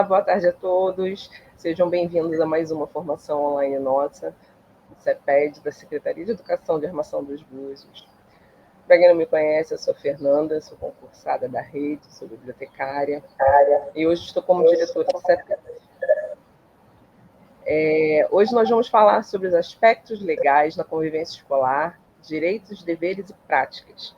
Boa tarde a todos. Sejam bem-vindos a mais uma formação online nossa, do CEPED, da Secretaria de Educação de Armação dos Búzios. Para quem não me conhece, eu sou Fernanda, sou concursada da rede, sou bibliotecária, e hoje estou como diretora do CEPED. Hoje nós vamos falar sobre os aspectos legais na convivência escolar, direitos, deveres e práticas.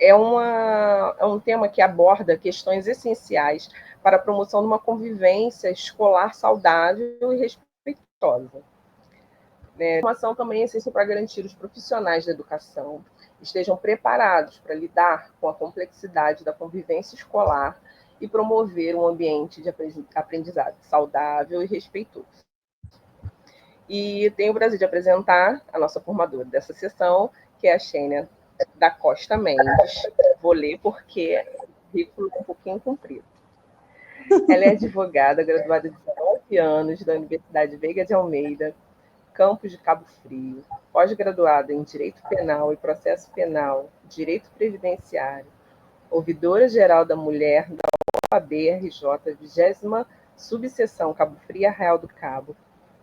É um tema que aborda questões essenciais para a promoção de uma convivência escolar saudável e respeitosa. A formação também é essencial para garantir os profissionais da educação estejam preparados para lidar com a complexidade da convivência escolar e promover um ambiente de aprendizado saudável e respeitoso. E tenho o prazer de apresentar a nossa formadora dessa sessão, que é a Xênia da Costa Mendes. Vou ler porque o currículo é um pouquinho comprido. Ela é advogada, graduada de 19 anos da Universidade Veiga de Almeida, campus de Cabo Frio, pós-graduada em Direito Penal e Processo Penal, Direito Previdenciário, ouvidora-geral da Mulher da OAB-RJ, 20ª Subseção Cabo Frio, Arraial do Cabo,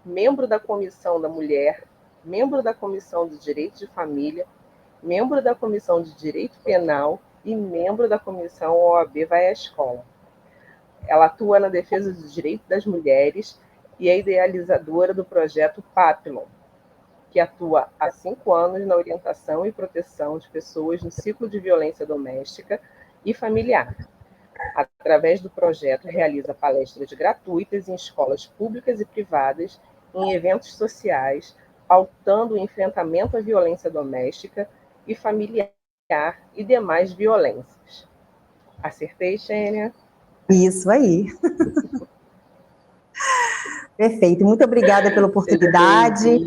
membro da Comissão da Mulher, membro da Comissão de Direito de Família, membro da Comissão de Direito Penal e membro da Comissão OAB Vai à Escola. Ela atua na defesa dos direitos das mulheres e é idealizadora do projeto Papillon, que atua há 5 anos na orientação e proteção de pessoas no ciclo de violência doméstica e familiar. Através do projeto, realiza palestras gratuitas em escolas públicas e privadas, em eventos sociais, pautando o enfrentamento à violência doméstica e familiar e demais violências. Acertei, Xênia? Isso aí. Perfeito. Muito obrigada pela oportunidade.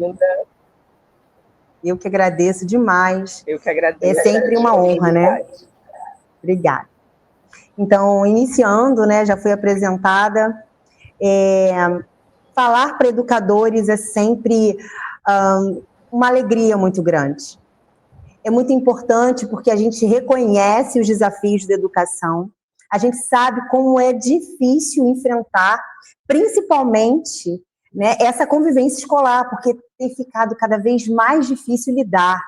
Eu que agradeço demais. Eu que agradeço. É sempre uma honra, né? Obrigada. Então, iniciando, né, já fui apresentada. Falar para educadores é sempre uma alegria muito grande. É muito importante porque a gente reconhece os desafios da educação, a gente sabe como é difícil enfrentar, principalmente, né, essa convivência escolar, porque tem ficado cada vez mais difícil lidar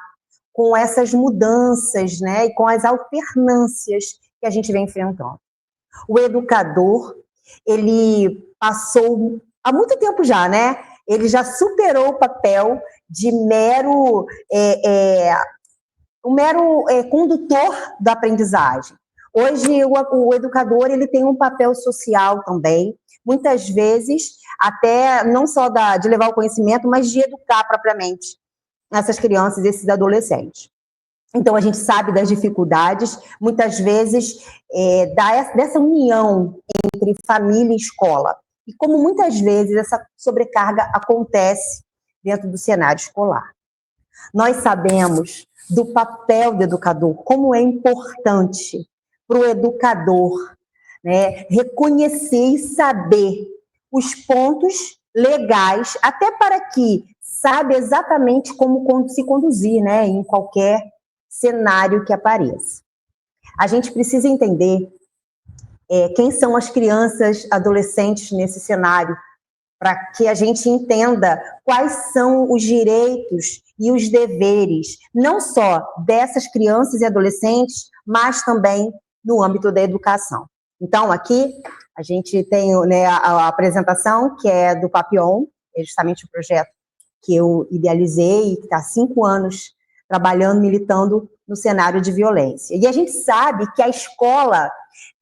com essas mudanças, né, e com as alternâncias que a gente vem enfrentando. O educador, ele passou há muito tempo já, né? Ele já superou o papel de mero condutor da aprendizagem. Hoje, o educador ele tem um papel social também, muitas vezes, até não só de levar o conhecimento, mas de educar propriamente essas crianças, esses adolescentes. Então, a gente sabe das dificuldades, muitas vezes, dessa união entre família e escola. E como muitas vezes essa sobrecarga acontece dentro do cenário escolar. Nós sabemos do papel do educador, como é importante para o educador, né, reconhecer e saber os pontos legais, até para que saiba exatamente como se conduzir, né, em qualquer cenário que apareça. A gente precisa entender quem são as crianças, adolescentes nesse cenário, para que a gente entenda quais são os direitos e os deveres, não só dessas crianças e adolescentes, mas também no âmbito da educação. Então, aqui, a gente tem, né, a apresentação, que é do Papillon, é justamente o projeto que eu idealizei, que está há 5 anos trabalhando, militando no cenário de violência. E a gente sabe que a escola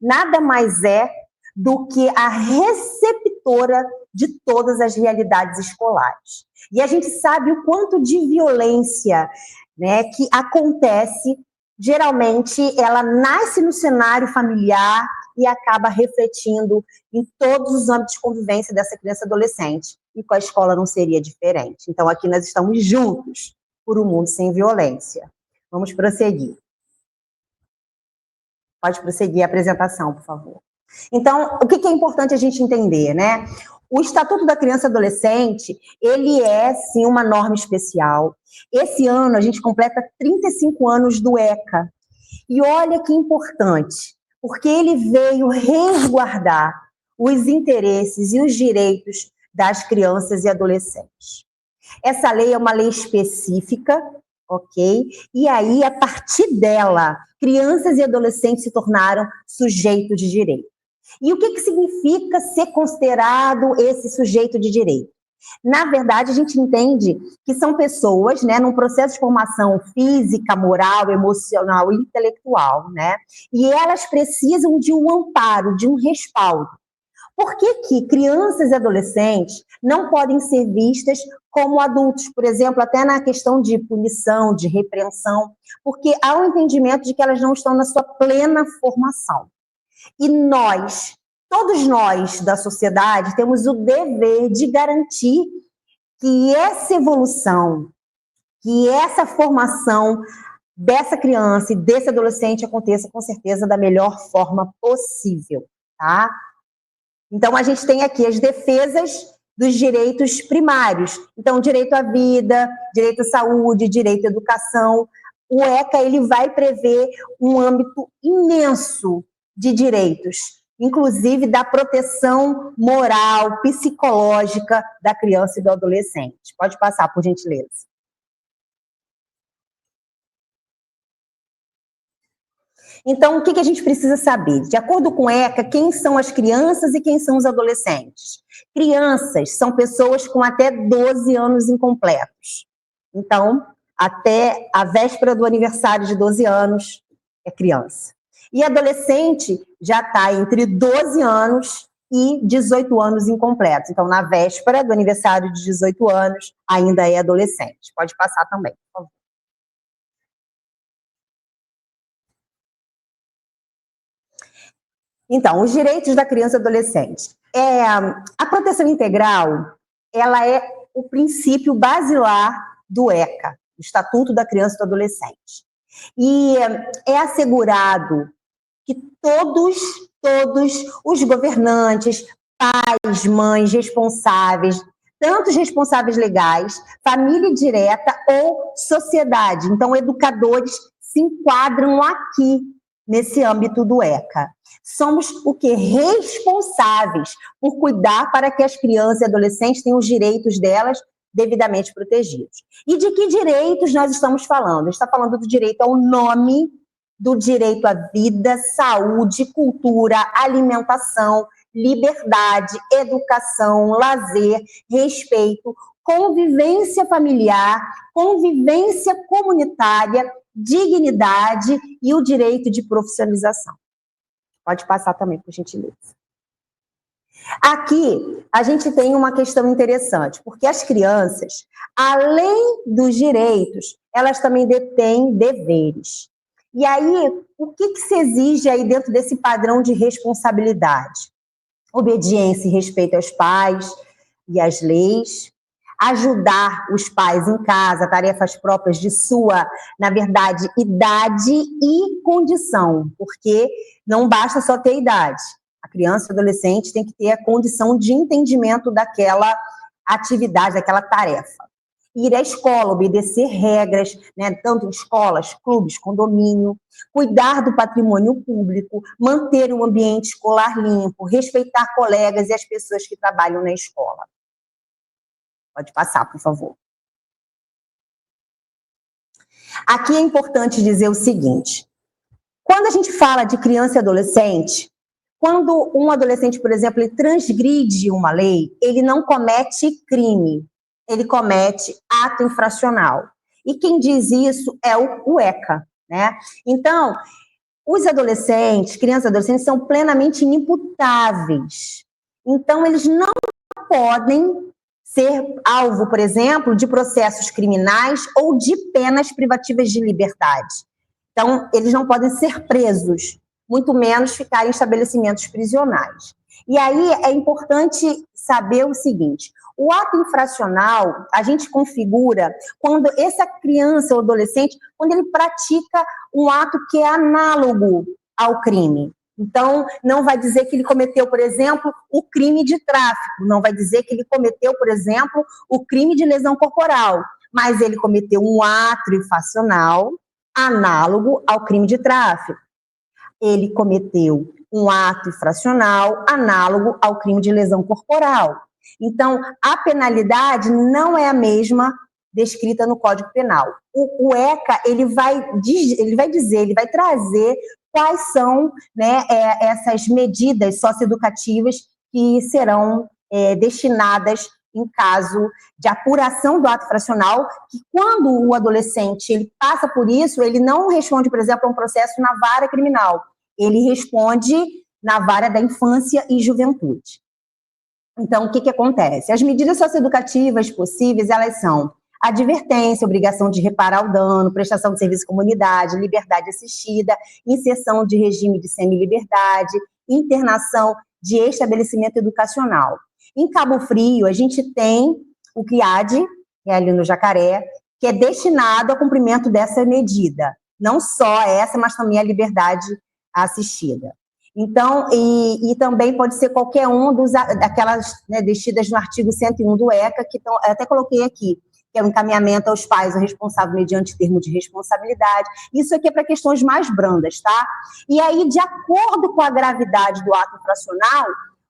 nada mais é do que a receptora de todas as realidades escolares. E a gente sabe o quanto de violência, né, que acontece, geralmente ela nasce no cenário familiar e acaba refletindo em todos os âmbitos de convivência dessa criança e adolescente. E com a escola não seria diferente. Então aqui nós estamos juntos por um mundo sem violência. Vamos prosseguir. Pode prosseguir a apresentação, por favor. Então, o que é importante a gente entender, né? O Estatuto da Criança e Adolescente, ele é, sim, uma norma especial. Esse ano, a gente completa 35 anos do ECA. E olha que importante, porque ele veio resguardar os interesses e os direitos das crianças e adolescentes. Essa lei é uma lei específica, ok? E aí, a partir dela, crianças e adolescentes se tornaram sujeitos de direito. E o que significa ser considerado esse sujeito de direito? Na verdade, a gente entende que são pessoas, né, num processo de formação física, moral, emocional e intelectual, né? E elas precisam de um amparo, de um respaldo. Por que crianças e adolescentes não podem ser vistas como adultos, por exemplo, até na questão de punição, de repreensão, porque há um entendimento de que elas não estão na sua plena formação. E nós, todos nós da sociedade, temos o dever de garantir que essa evolução, que essa formação dessa criança e desse adolescente aconteça, com certeza, da melhor forma possível, tá? Então, a gente tem aqui as defesas dos direitos primários. Então, direito à vida, direito à saúde, direito à educação. O ECA, ele vai prever um âmbito imenso de direitos, inclusive da proteção moral, psicológica da criança e do adolescente. Pode passar, por gentileza. Então, o que a gente precisa saber? De acordo com o ECA, quem são as crianças e quem são os adolescentes? Crianças são pessoas com até 12 anos incompletos. Então, até a véspera do aniversário de 12 anos é criança. E adolescente já está entre 12 anos e 18 anos incompletos. Então, na véspera do aniversário de 18 anos, ainda é adolescente. Pode passar também, por favor. Então, os direitos da criança e adolescente. A proteção integral, ela é o princípio basilar do ECA, o Estatuto da Criança e do Adolescente. E é assegurado que todos os governantes, pais, mães, responsáveis, tanto os responsáveis legais, família direta ou sociedade, então educadores, se enquadram aqui nesse âmbito do ECA. Somos o quê? Responsáveis por cuidar para que as crianças e adolescentes tenham os direitos delas devidamente protegidos. E de que direitos nós estamos falando? A gente está falando do direito ao nome, do direito à vida, saúde, cultura, alimentação, liberdade, educação, lazer, respeito, convivência familiar, convivência comunitária, dignidade e o direito de profissionalização. Pode passar também, por gentileza. Aqui, a gente tem uma questão interessante, porque as crianças, além dos direitos, elas também detêm deveres. E aí, o que se exige aí dentro desse padrão de responsabilidade? Obediência e respeito aos pais e às leis, ajudar os pais em casa, tarefas próprias de sua, na verdade, idade e condição, porque não basta só ter idade. A criança e o adolescente tem que ter a condição de entendimento daquela atividade, daquela tarefa. Ir à escola, obedecer regras, né, tanto em escolas, clubes, condomínio, cuidar do patrimônio público, manter o ambiente escolar limpo, respeitar colegas e as pessoas que trabalham na escola. Pode passar, por favor. Aqui é importante dizer o seguinte: quando a gente fala de criança e adolescente, quando um adolescente, por exemplo, ele transgride uma lei, ele não comete crime, ele comete ato infracional. E quem diz isso é o ECA, né? Então, os adolescentes, crianças e adolescentes, são plenamente inimputáveis. Então, eles não podem ser alvo, por exemplo, de processos criminais ou de penas privativas de liberdade. Então, eles não podem ser presos, muito menos ficar em estabelecimentos prisionais. E aí é importante saber o seguinte: o ato infracional, a gente configura quando essa criança ou adolescente, quando ele pratica um ato que é análogo ao crime. Então, não vai dizer que ele cometeu, por exemplo, o crime de tráfico, não vai dizer que ele cometeu, por exemplo, o crime de lesão corporal, mas ele cometeu um ato infracional análogo ao crime de tráfico. ele cometeu um ato infracional análogo ao crime de lesão corporal. Então, a penalidade não é a mesma descrita no Código Penal. O ECA, ele vai trazer quais são, né, essas medidas socioeducativas que serão destinadas em caso de apuração do ato infracional, que quando o adolescente ele passa por isso, ele não responde, por exemplo, a um processo na vara criminal, ele responde na vara da infância e juventude. Então, o que acontece? As medidas socioeducativas possíveis, elas são advertência, obrigação de reparar o dano, prestação de serviço à comunidade, liberdade assistida, inserção de regime de semiliberdade, internação de estabelecimento educacional. Em Cabo Frio, a gente tem o CRIAD, que é ali no Jacaré, que é destinado ao cumprimento dessa medida. Não só essa, mas também a liberdade assistida. Então, e também pode ser qualquer um daquelas, né, destidas no artigo 101 do ECA, que até coloquei aqui, que é o encaminhamento aos pais ou responsável mediante termo de responsabilidade. Isso aqui é para questões mais brandas, tá? E aí, de acordo com a gravidade do ato infracional,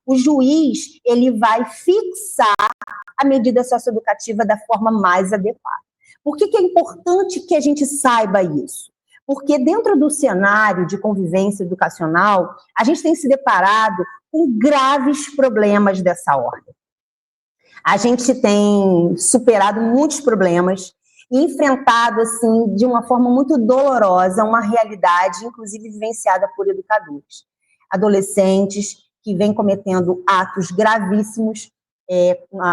o juiz, ele vai fixar a medida socioeducativa da forma mais adequada. Por que é importante que a gente saiba isso? Porque dentro do cenário de convivência educacional, a gente tem se deparado com graves problemas dessa ordem. A gente tem superado muitos problemas e enfrentado, assim, de uma forma muito dolorosa, uma realidade, inclusive vivenciada por educadores. Adolescentes que vêm cometendo atos gravíssimos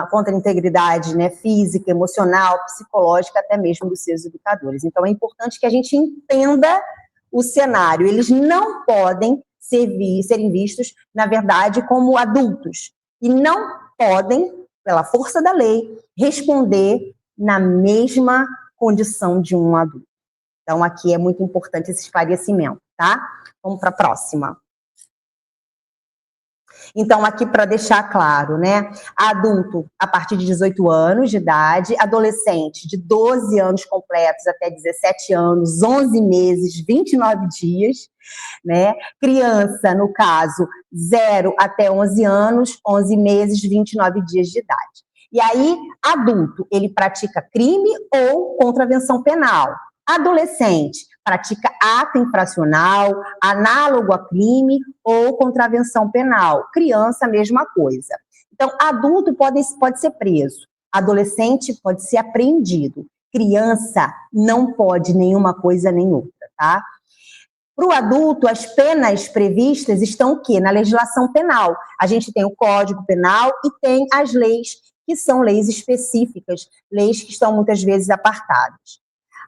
contra a integridade, né, física, emocional, psicológica, até mesmo dos seus educadores. Então, é importante que a gente entenda o cenário. Eles não podem serem vistos, na verdade, como adultos. E não podem, pela força da lei, responder na mesma condição de um adulto. Então, aqui é muito importante esse esclarecimento, tá? Vamos para a próxima. Então, aqui para deixar claro, né? Adulto a partir de 18 anos de idade, adolescente de 12 anos completos até 17 anos, 11 meses, 29 dias, né? Criança, no caso, 0 até 11 anos, 11 meses, 29 dias de idade. E aí, adulto, ele pratica crime ou contravenção penal. Adolescente, pratica ato infracional, análogo a crime ou contravenção penal. Criança, mesma coisa. Então, adulto pode ser preso. Adolescente pode ser apreendido. Criança não pode nenhuma coisa nem outra, tá? Para o adulto, as penas previstas estão o quê? Na legislação penal. A gente tem o Código Penal e tem as leis, que são leis específicas, leis que estão muitas vezes apartadas.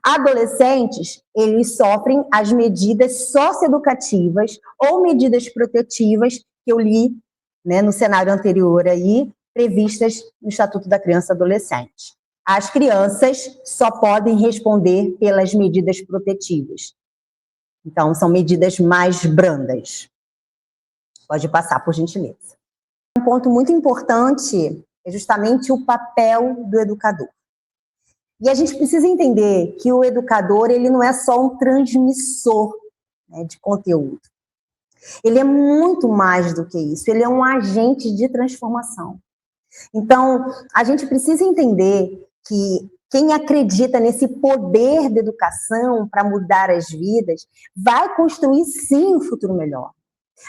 Adolescentes, eles sofrem as medidas socioeducativas ou medidas protetivas que eu li, né, no cenário anterior aí, previstas no Estatuto da Criança e Adolescente. As crianças só podem responder pelas medidas protetivas. Então, são medidas mais brandas. Pode passar, por gentileza. Um ponto muito importante é justamente o papel do educador. E a gente precisa entender que o educador, ele não é só um transmissor, né, de conteúdo. Ele é muito mais do que isso, ele é um agente de transformação. Então, a gente precisa entender que quem acredita nesse poder da educação para mudar as vidas, vai construir, sim, um futuro melhor.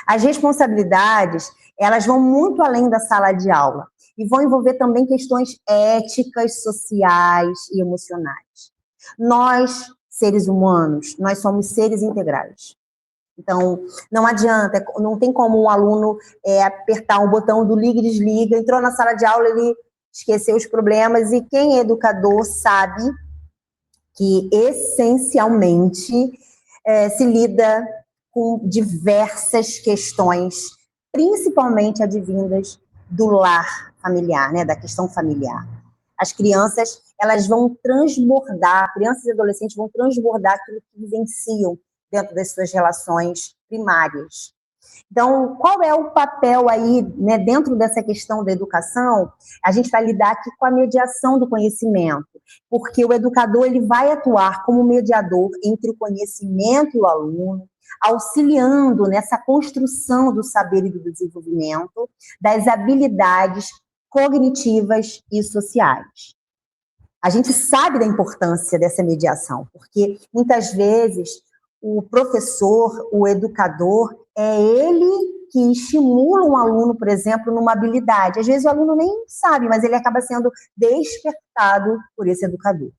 As responsabilidades, elas vão muito além da sala de aula e vão envolver também questões éticas, sociais e emocionais. Nós, seres humanos, nós somos seres integrais. Então, não adianta, não tem como um aluno apertar um botão do liga e desliga, entrou na sala de aula, ele esqueceu os problemas, e quem é educador sabe que, essencialmente, se lida com diversas questões, principalmente advindas do lar familiar, né, da questão familiar. As crianças, elas vão transbordar, crianças e adolescentes vão transbordar aquilo que vivenciam dentro das suas relações primárias. Então, qual é o papel aí, né, dentro dessa questão da educação? A gente vai lidar aqui com a mediação do conhecimento, porque o educador, ele vai atuar como mediador entre o conhecimento e o aluno, auxiliando nessa construção do saber e do desenvolvimento das habilidades cognitivas e sociais. A gente sabe da importância dessa mediação, porque muitas vezes o professor, o educador, é ele que estimula um aluno, por exemplo, numa habilidade. Às vezes o aluno nem sabe, mas ele acaba sendo despertado por esse educador.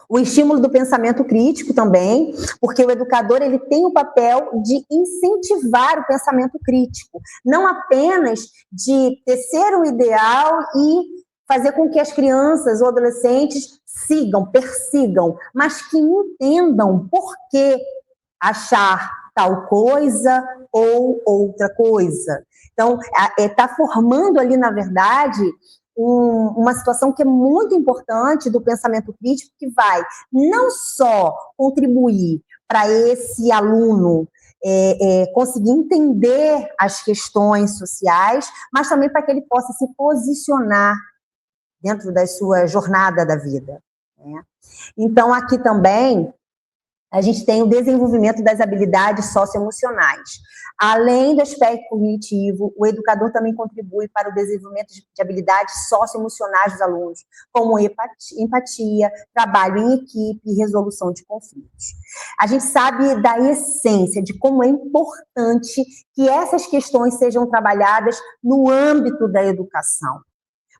O estímulo do pensamento crítico também, porque o educador ele tem o papel de incentivar o pensamento crítico, não apenas de tecer um ideal e fazer com que as crianças ou adolescentes persigam, mas que entendam por que achar tal coisa ou outra coisa. Então, está formando ali, na verdade, uma situação que é muito importante do pensamento crítico, que vai não só contribuir para esse aluno conseguir entender as questões sociais, mas também para que ele possa se posicionar dentro da sua jornada da vida, né? Então, aqui também, a gente tem o desenvolvimento das habilidades socioemocionais. Além do aspecto cognitivo, o educador também contribui para o desenvolvimento de habilidades socioemocionais dos alunos, como empatia, trabalho em equipe e resolução de conflitos. A gente sabe da essência, de como é importante que essas questões sejam trabalhadas no âmbito da educação,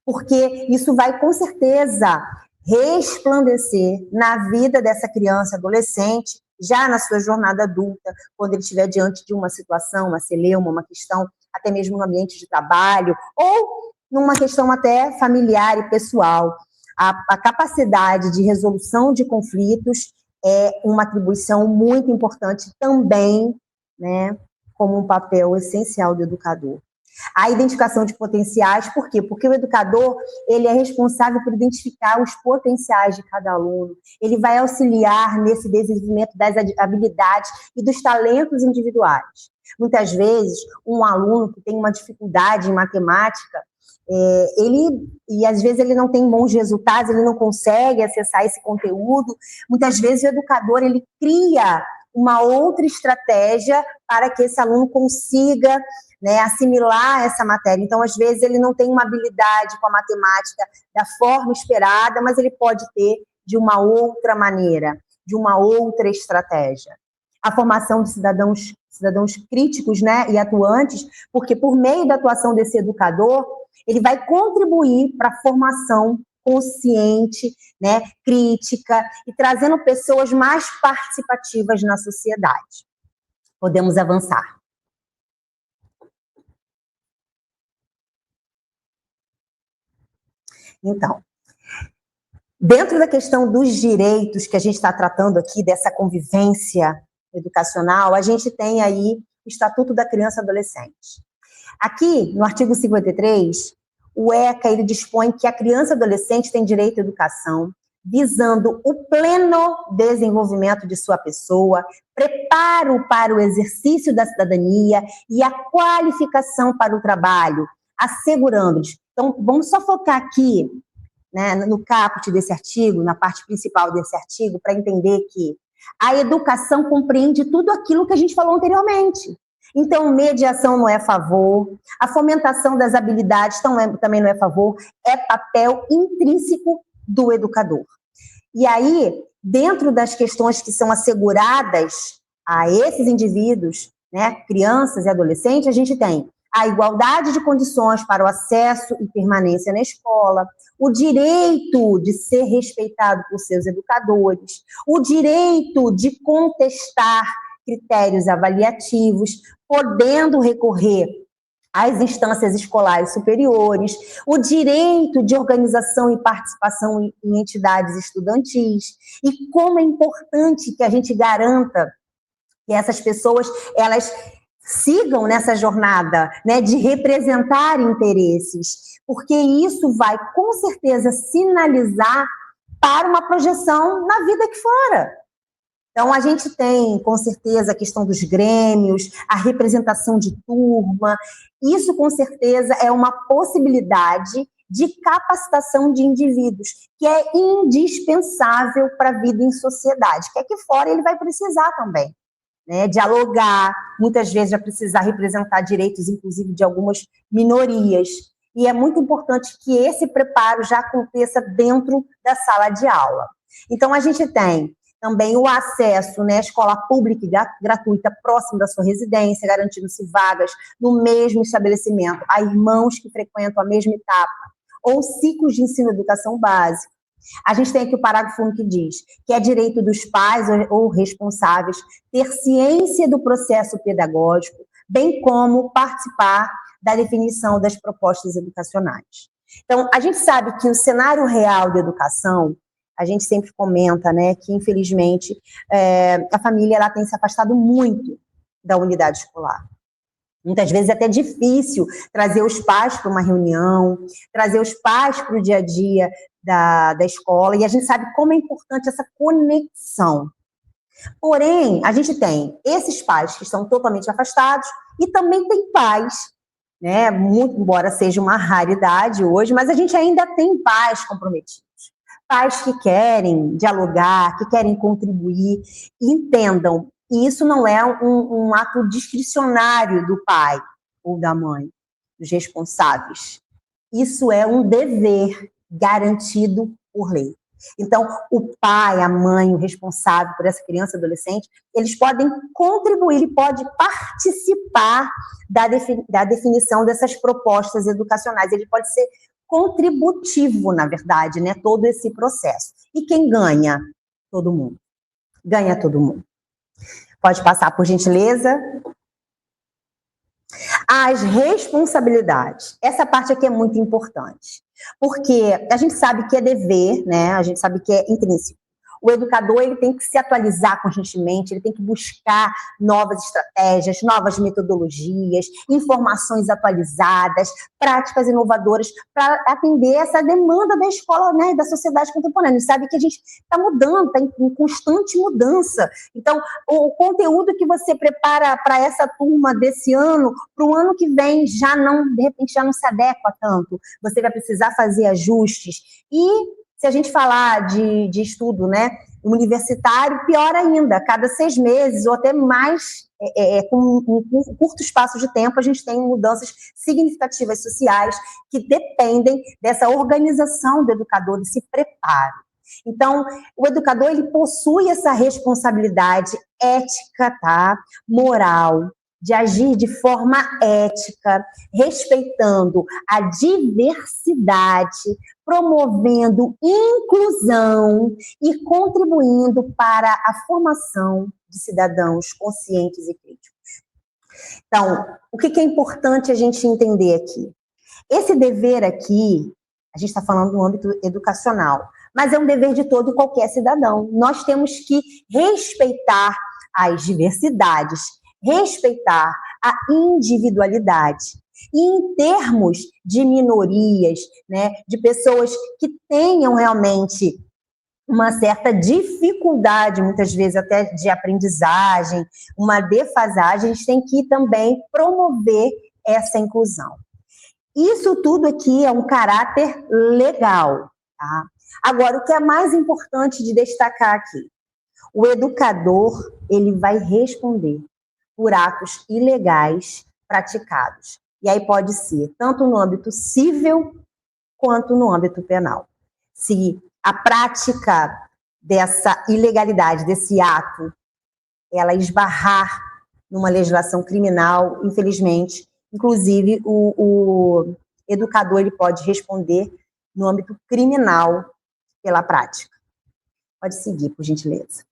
porque isso vai, com certeza, resplandecer na vida dessa criança, adolescente, já na sua jornada adulta, quando ele estiver diante de uma situação, uma celeuma, uma questão, até mesmo no ambiente de trabalho, ou numa questão até familiar e pessoal. A capacidade de resolução de conflitos é uma atribuição muito importante também, né, como um papel essencial do educador. A identificação de potenciais, por quê? Porque o educador, ele é responsável por identificar os potenciais de cada aluno, ele vai auxiliar nesse desenvolvimento das habilidades e dos talentos individuais. Muitas vezes, um aluno que tem uma dificuldade em matemática, e às vezes ele não tem bons resultados, ele não consegue acessar esse conteúdo, muitas vezes o educador, ele cria uma outra estratégia para que esse aluno consiga, né, assimilar essa matéria. Então, às vezes, ele não tem uma habilidade com a matemática da forma esperada, mas ele pode ter de uma outra maneira, de uma outra estratégia. A formação de cidadãos críticos, né, e atuantes, porque por meio da atuação desse educador, ele vai contribuir para a formação consciente, né, crítica, e trazendo pessoas mais participativas na sociedade. Podemos avançar. Então, dentro da questão dos direitos que a gente está tratando aqui, dessa convivência educacional, a gente tem aí o Estatuto da Criança e Adolescente. Aqui, no artigo 53, o ECA, ele dispõe que a criança e adolescente tem direito à educação, visando o pleno desenvolvimento de sua pessoa, preparo para o exercício da cidadania e a qualificação para o trabalho, assegurando-lhes. Então, vamos só focar aqui, né, no caput desse artigo, na parte principal desse artigo, para entender que a educação compreende tudo aquilo que a gente falou anteriormente. Então, mediação não é favor, a fomentação das habilidades também não é favor, é papel intrínseco do educador. E aí, dentro das questões que são asseguradas a esses indivíduos, né, crianças e adolescentes, a gente tem a igualdade de condições para o acesso e permanência na escola, o direito de ser respeitado por seus educadores, o direito de contestar critérios avaliativos, podendo recorrer às instâncias escolares superiores, o direito de organização e participação em entidades estudantis, e como é importante que a gente garanta que essas pessoas, elas sigam nessa jornada, né, de representar interesses, porque isso vai, com certeza, sinalizar para uma projeção na vida aqui fora. Então, a gente tem, com certeza, a questão dos grêmios, a representação de turma. Isso, com certeza, é uma possibilidade de capacitação de indivíduos, que é indispensável para a vida em sociedade, que aqui fora ele vai precisar também. né, dialogar, muitas vezes vai precisar representar direitos, inclusive, de algumas minorias. E é muito importante que esse preparo já aconteça dentro da sala de aula. Então, a gente tem também o acesso, né, à escola pública e gratuita próximo da sua residência, garantindo-se vagas no mesmo estabelecimento a irmãos que frequentam a mesma etapa, ou ciclos de ensino e educação básica. A gente tem aqui o parágrafo 1 que diz que é direito dos pais ou responsáveis ter ciência do processo pedagógico, bem como participar da definição das propostas educacionais. Então, a gente sabe que o cenário real da educação, a gente sempre comenta, né, que infelizmente a família ela tem se afastado muito da unidade escolar. Muitas vezes é até difícil trazer os pais para uma reunião, trazer os pais para o dia a dia da escola, e a gente sabe como é importante essa conexão. Porém, a gente tem esses pais que estão totalmente afastados e também tem pais, né, muito, embora seja uma raridade hoje, mas a gente ainda tem pais comprometidos. Pais que querem dialogar, que querem contribuir, e entendam, e isso não é um ato discricionário do pai ou da mãe, dos responsáveis. Isso é um dever garantido por lei. Então, o pai, a mãe, o responsável por essa criança, adolescente, eles podem contribuir, ele pode participar da definição dessas propostas educacionais, ele pode ser contributivo, na verdade, né, todo esse processo. E quem ganha? Todo mundo. Ganha todo mundo. Pode passar, por gentileza. As responsabilidades. Essa parte aqui é muito importante, porque a gente sabe que é dever, né? A gente sabe que é intrínseco. O educador ele tem que se atualizar constantemente, ele tem que buscar novas estratégias, novas metodologias, informações atualizadas, práticas inovadoras para atender essa demanda da escola, né, da sociedade contemporânea. A gente sabe que a gente está mudando, está em constante mudança. Então, o conteúdo que você prepara para essa turma desse ano, para o ano que vem, já não, de repente, já não se adequa tanto. Você vai precisar fazer ajustes. E se a gente falar de estudo, né, universitário, pior ainda, cada 6 meses ou até mais, com um curto espaço de tempo, a gente tem mudanças significativas sociais que dependem dessa organização do educador, desse preparo. Então, o educador ele possui essa responsabilidade ética, tá, moral, de agir de forma ética, respeitando a diversidade, promovendo inclusão e contribuindo para a formação de cidadãos conscientes e críticos. Então, o que é importante a gente entender aqui? Esse dever aqui, a gente está falando no âmbito educacional, mas é um dever de todo e qualquer cidadão. Nós temos que respeitar as diversidades, respeitar a individualidade. E em termos de minorias, né, de pessoas que tenham realmente uma certa dificuldade, muitas vezes até de aprendizagem, uma defasagem, a gente tem que também promover essa inclusão. Isso tudo aqui é um caráter legal, tá? Agora, o que é mais importante de destacar aqui? O educador, ele vai responder por atos ilegais praticados. E aí pode ser tanto no âmbito civil quanto no âmbito penal. Se a prática dessa ilegalidade, desse ato, ela esbarrar numa legislação criminal, infelizmente, inclusive o educador ele pode responder no âmbito criminal pela prática. Pode seguir, por gentileza.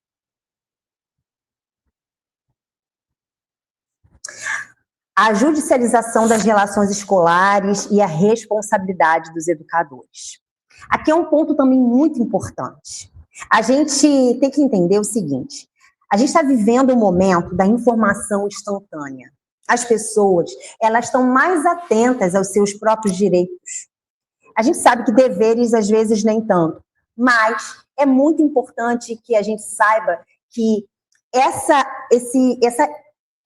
A judicialização das relações escolares e a responsabilidade dos educadores. Aqui é um ponto também muito importante. A gente tem que entender o seguinte, a gente está vivendo um momento da informação instantânea. As pessoas, elas estão mais atentas aos seus próprios direitos. A gente sabe que deveres, às vezes, nem tanto, mas é muito importante que a gente saiba que essa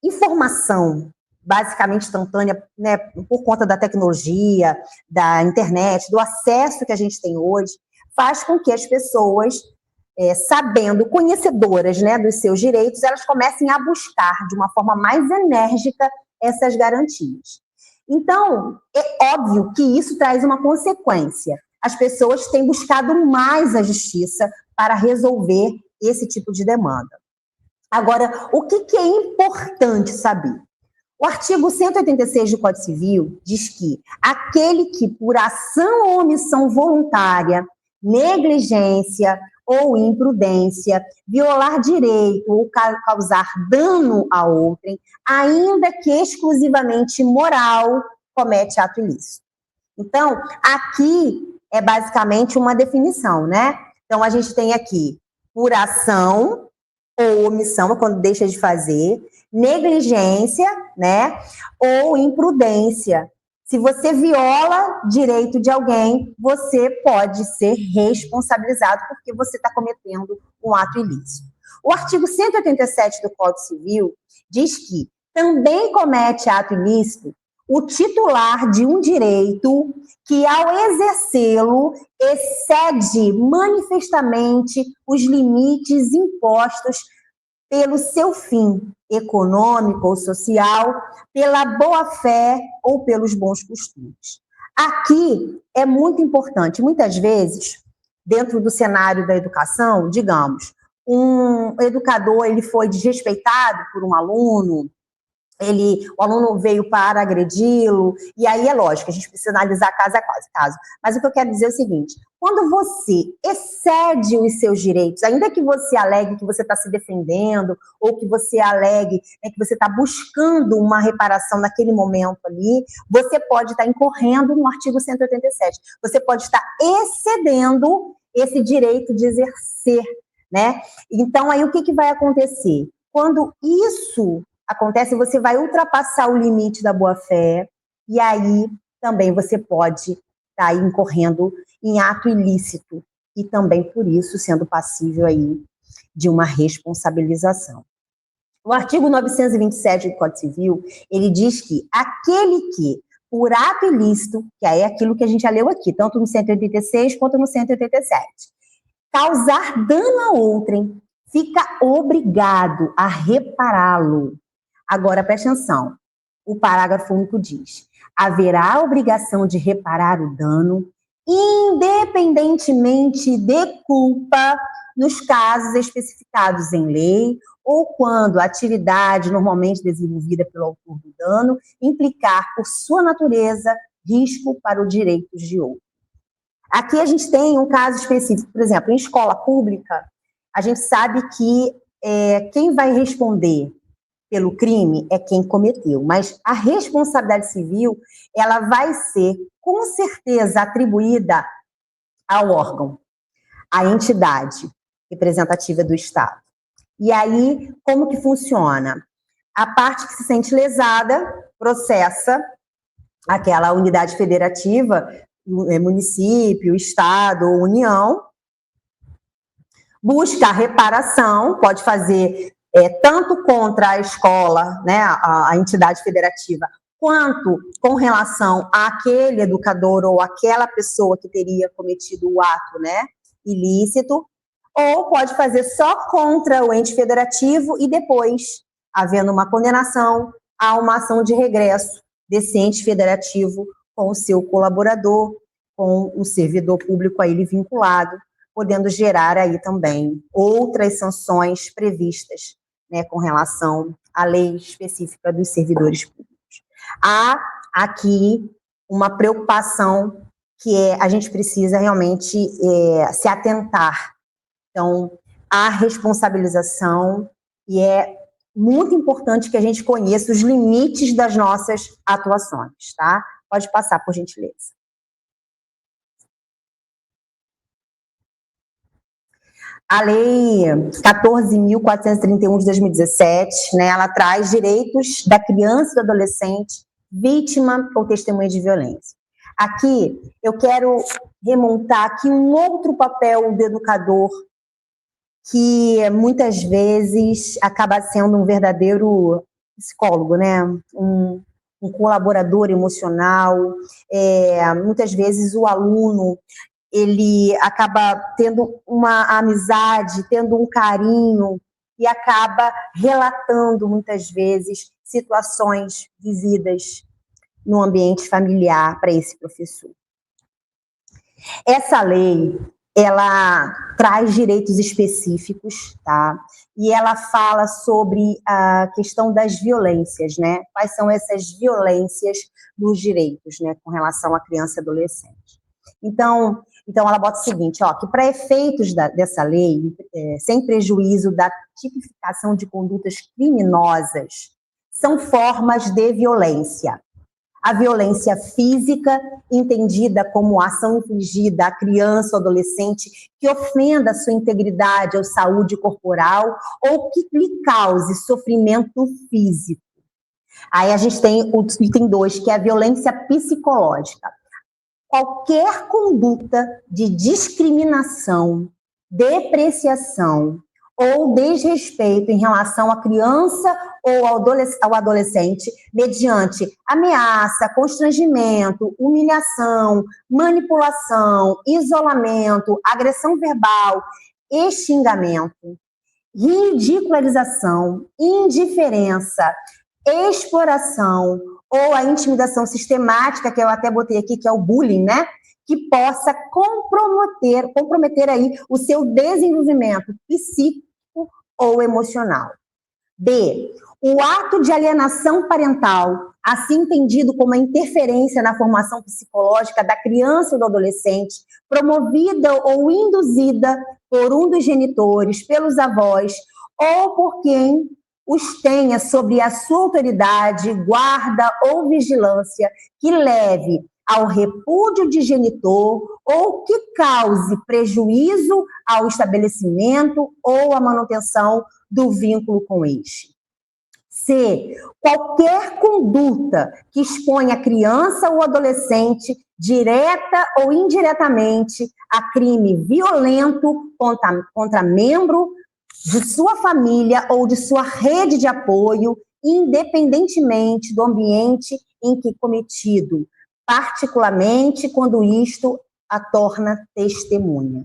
informação basicamente instantânea, né, por conta da tecnologia, da internet, do acesso que a gente tem hoje, faz com que as pessoas sabendo, conhecedoras, né, dos seus direitos, elas comecem a buscar de uma forma mais enérgica essas garantias. Então, é óbvio que isso traz uma consequência. As pessoas têm buscado mais a justiça para resolver esse tipo de demanda. Agora, o que é importante saber? O artigo 186 do Código Civil diz que aquele que, por ação ou omissão voluntária, negligência ou imprudência, violar direito ou causar dano a outrem, ainda que exclusivamente moral, comete ato ilícito. Então, aqui é basicamente uma definição, né? Então, a gente tem aqui por ação ou omissão, quando deixa de fazer, negligência, né? Ou imprudência. Se você viola direito de alguém, você pode ser responsabilizado porque você está cometendo um ato ilícito. O artigo 187 do Código Civil diz que também comete ato ilícito o titular de um direito que, ao exercê-lo, excede manifestamente os limites impostos pelo seu fim econômico ou social, pela boa-fé ou pelos bons costumes. Aqui é muito importante, muitas vezes, dentro do cenário da educação, digamos, um educador ele foi desrespeitado por um aluno, o aluno veio para agredi-lo, e aí é lógico, a gente precisa analisar caso a caso. Mas o que eu quero dizer é o seguinte, quando você excede os seus direitos, ainda que você alegue que você está se defendendo, ou que você alegue que você está buscando uma reparação naquele momento ali, você pode estar incorrendo no artigo 187. Você pode estar excedendo esse direito de exercer, né? Então, aí o que vai acontecer? Quando isso acontece, você vai ultrapassar o limite da boa-fé, e aí também você pode estar incorrendo em ato ilícito, e também, por isso, sendo passível aí de uma responsabilização. O artigo 927 do Código Civil, ele diz que aquele que, por ato ilícito, que aí é aquilo que a gente já leu aqui, tanto no 186 quanto no 187, causar dano a outrem, fica obrigado a repará-lo. Agora, preste atenção, o parágrafo único diz: haverá obrigação de reparar o dano, independentemente de culpa, nos casos especificados em lei, ou quando a atividade normalmente desenvolvida pelo autor do dano implicar, por sua natureza, risco para os direitos de outro. Aqui a gente tem um caso específico, por exemplo, em escola pública, a gente sabe que quem vai responder pelo crime é quem cometeu, mas a responsabilidade civil, ela vai ser, com certeza, atribuída ao órgão, à entidade representativa do Estado. E aí, como que funciona? A parte que se sente lesada processa aquela unidade federativa, município, Estado ou União, busca a reparação, pode fazer tanto contra a escola, né, a entidade federativa, quanto com relação àquele educador ou aquela pessoa que teria cometido o ato, né, ilícito, ou pode fazer só contra o ente federativo e depois, havendo uma condenação, há uma ação de regresso desse ente federativo com o seu colaborador, com o servidor público a ele vinculado, podendo gerar aí também outras sanções previstas, né, com relação à lei específica dos servidores públicos. Há aqui uma preocupação que a gente precisa realmente se atentar. Então, a responsabilização, e é muito importante que a gente conheça os limites das nossas atuações, tá? Pode passar, por gentileza. A Lei 14.431 de 2017, né, ela traz direitos da criança e do adolescente vítima ou testemunha de violência. Aqui, eu quero remontar aqui um outro papel do educador, que muitas vezes acaba sendo um verdadeiro psicólogo, né? Um colaborador emocional. Muitas vezes o aluno ele acaba tendo uma amizade, tendo um carinho, e acaba relatando, muitas vezes, situações vividas no ambiente familiar para esse professor. Essa lei, ela traz direitos específicos, tá? E ela fala sobre a questão das violências, né? Quais são essas violências dos direitos, né, com relação à criança e adolescente. Então ela bota o seguinte, ó, que para efeitos dessa lei, sem prejuízo da tipificação de condutas criminosas, são formas de violência. A violência física, entendida como ação infligida à criança ou adolescente que ofenda a sua integridade ou saúde corporal ou que lhe cause sofrimento físico. Aí a gente tem o item 2, que é a violência psicológica. Qualquer conduta de discriminação, depreciação ou desrespeito em relação à criança ou ao adolescente, mediante ameaça, constrangimento, humilhação, manipulação, isolamento, agressão verbal e xingamento, ridicularização, indiferença, exploração ou a intimidação sistemática, que eu até botei aqui, que é o bullying, né? Que possa comprometer aí o seu desenvolvimento psíquico ou emocional. B. O ato de alienação parental, assim entendido como a interferência na formação psicológica da criança ou do adolescente, promovida ou induzida por um dos genitores, pelos avós, ou por quem os tenha sobre a sua autoridade, guarda ou vigilância, que leve ao repúdio de genitor ou que cause prejuízo ao estabelecimento ou à manutenção do vínculo com este. C. Qualquer conduta que exponha a criança ou adolescente, direta ou indiretamente, a crime violento contra membro de sua família ou de sua rede de apoio, independentemente do ambiente em que cometido, particularmente quando isto a torna testemunha.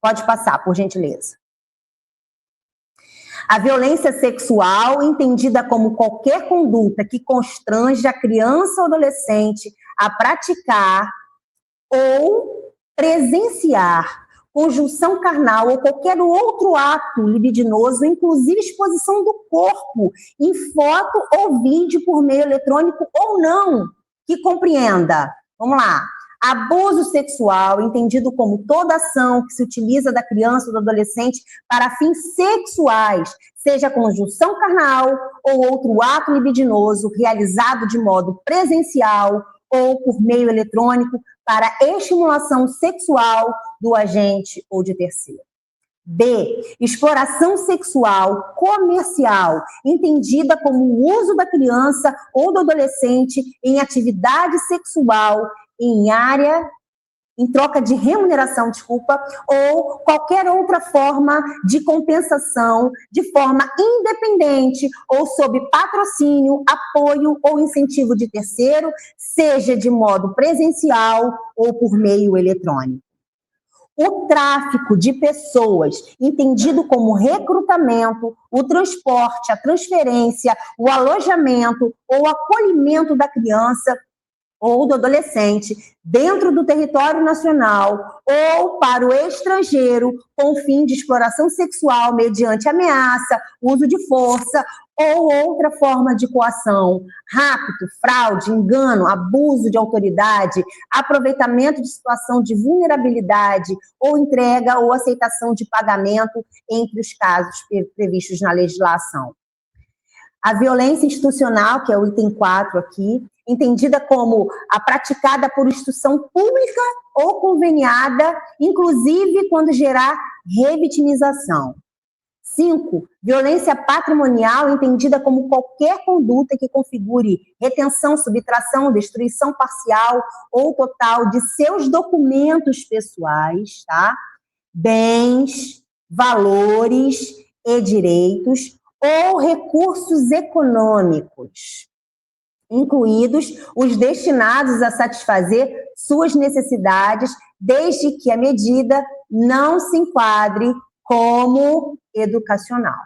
Pode passar, por gentileza. A violência sexual, entendida como qualquer conduta que constrange a criança ou adolescente a praticar ou presenciar conjunção carnal ou qualquer outro ato libidinoso, inclusive exposição do corpo em foto ou vídeo por meio eletrônico ou não, que compreenda. Vamos lá. Abuso sexual, entendido como toda ação que se utiliza da criança ou do adolescente para fins sexuais, seja conjunção carnal ou outro ato libidinoso realizado de modo presencial ou por meio eletrônico para estimulação sexual do agente ou de terceiro. B. Exploração sexual comercial, entendida como o uso da criança ou do adolescente em atividade sexual em troca de remuneração, ou qualquer outra forma de compensação, de forma independente ou sob patrocínio, apoio ou incentivo de terceiro, seja de modo presencial ou por meio eletrônico. O tráfico de pessoas, entendido como recrutamento, o transporte, a transferência, o alojamento ou acolhimento da criança ou do adolescente dentro do território nacional ou para o estrangeiro com fim de exploração sexual mediante ameaça, uso de força ou outra forma de coação, rapto, fraude, engano, abuso de autoridade, aproveitamento de situação de vulnerabilidade ou entrega ou aceitação de pagamento, entre os casos previstos na legislação. A violência institucional, que é o item 4 aqui, entendida como a praticada por instituição pública ou conveniada, inclusive quando gerar revitimização. 5. Violência patrimonial, entendida como qualquer conduta que configure retenção, subtração, destruição parcial ou total de seus documentos pessoais, tá? Bens, valores e direitos, ou recursos econômicos, incluídos os destinados a satisfazer suas necessidades desde que a medida não se enquadre como educacional.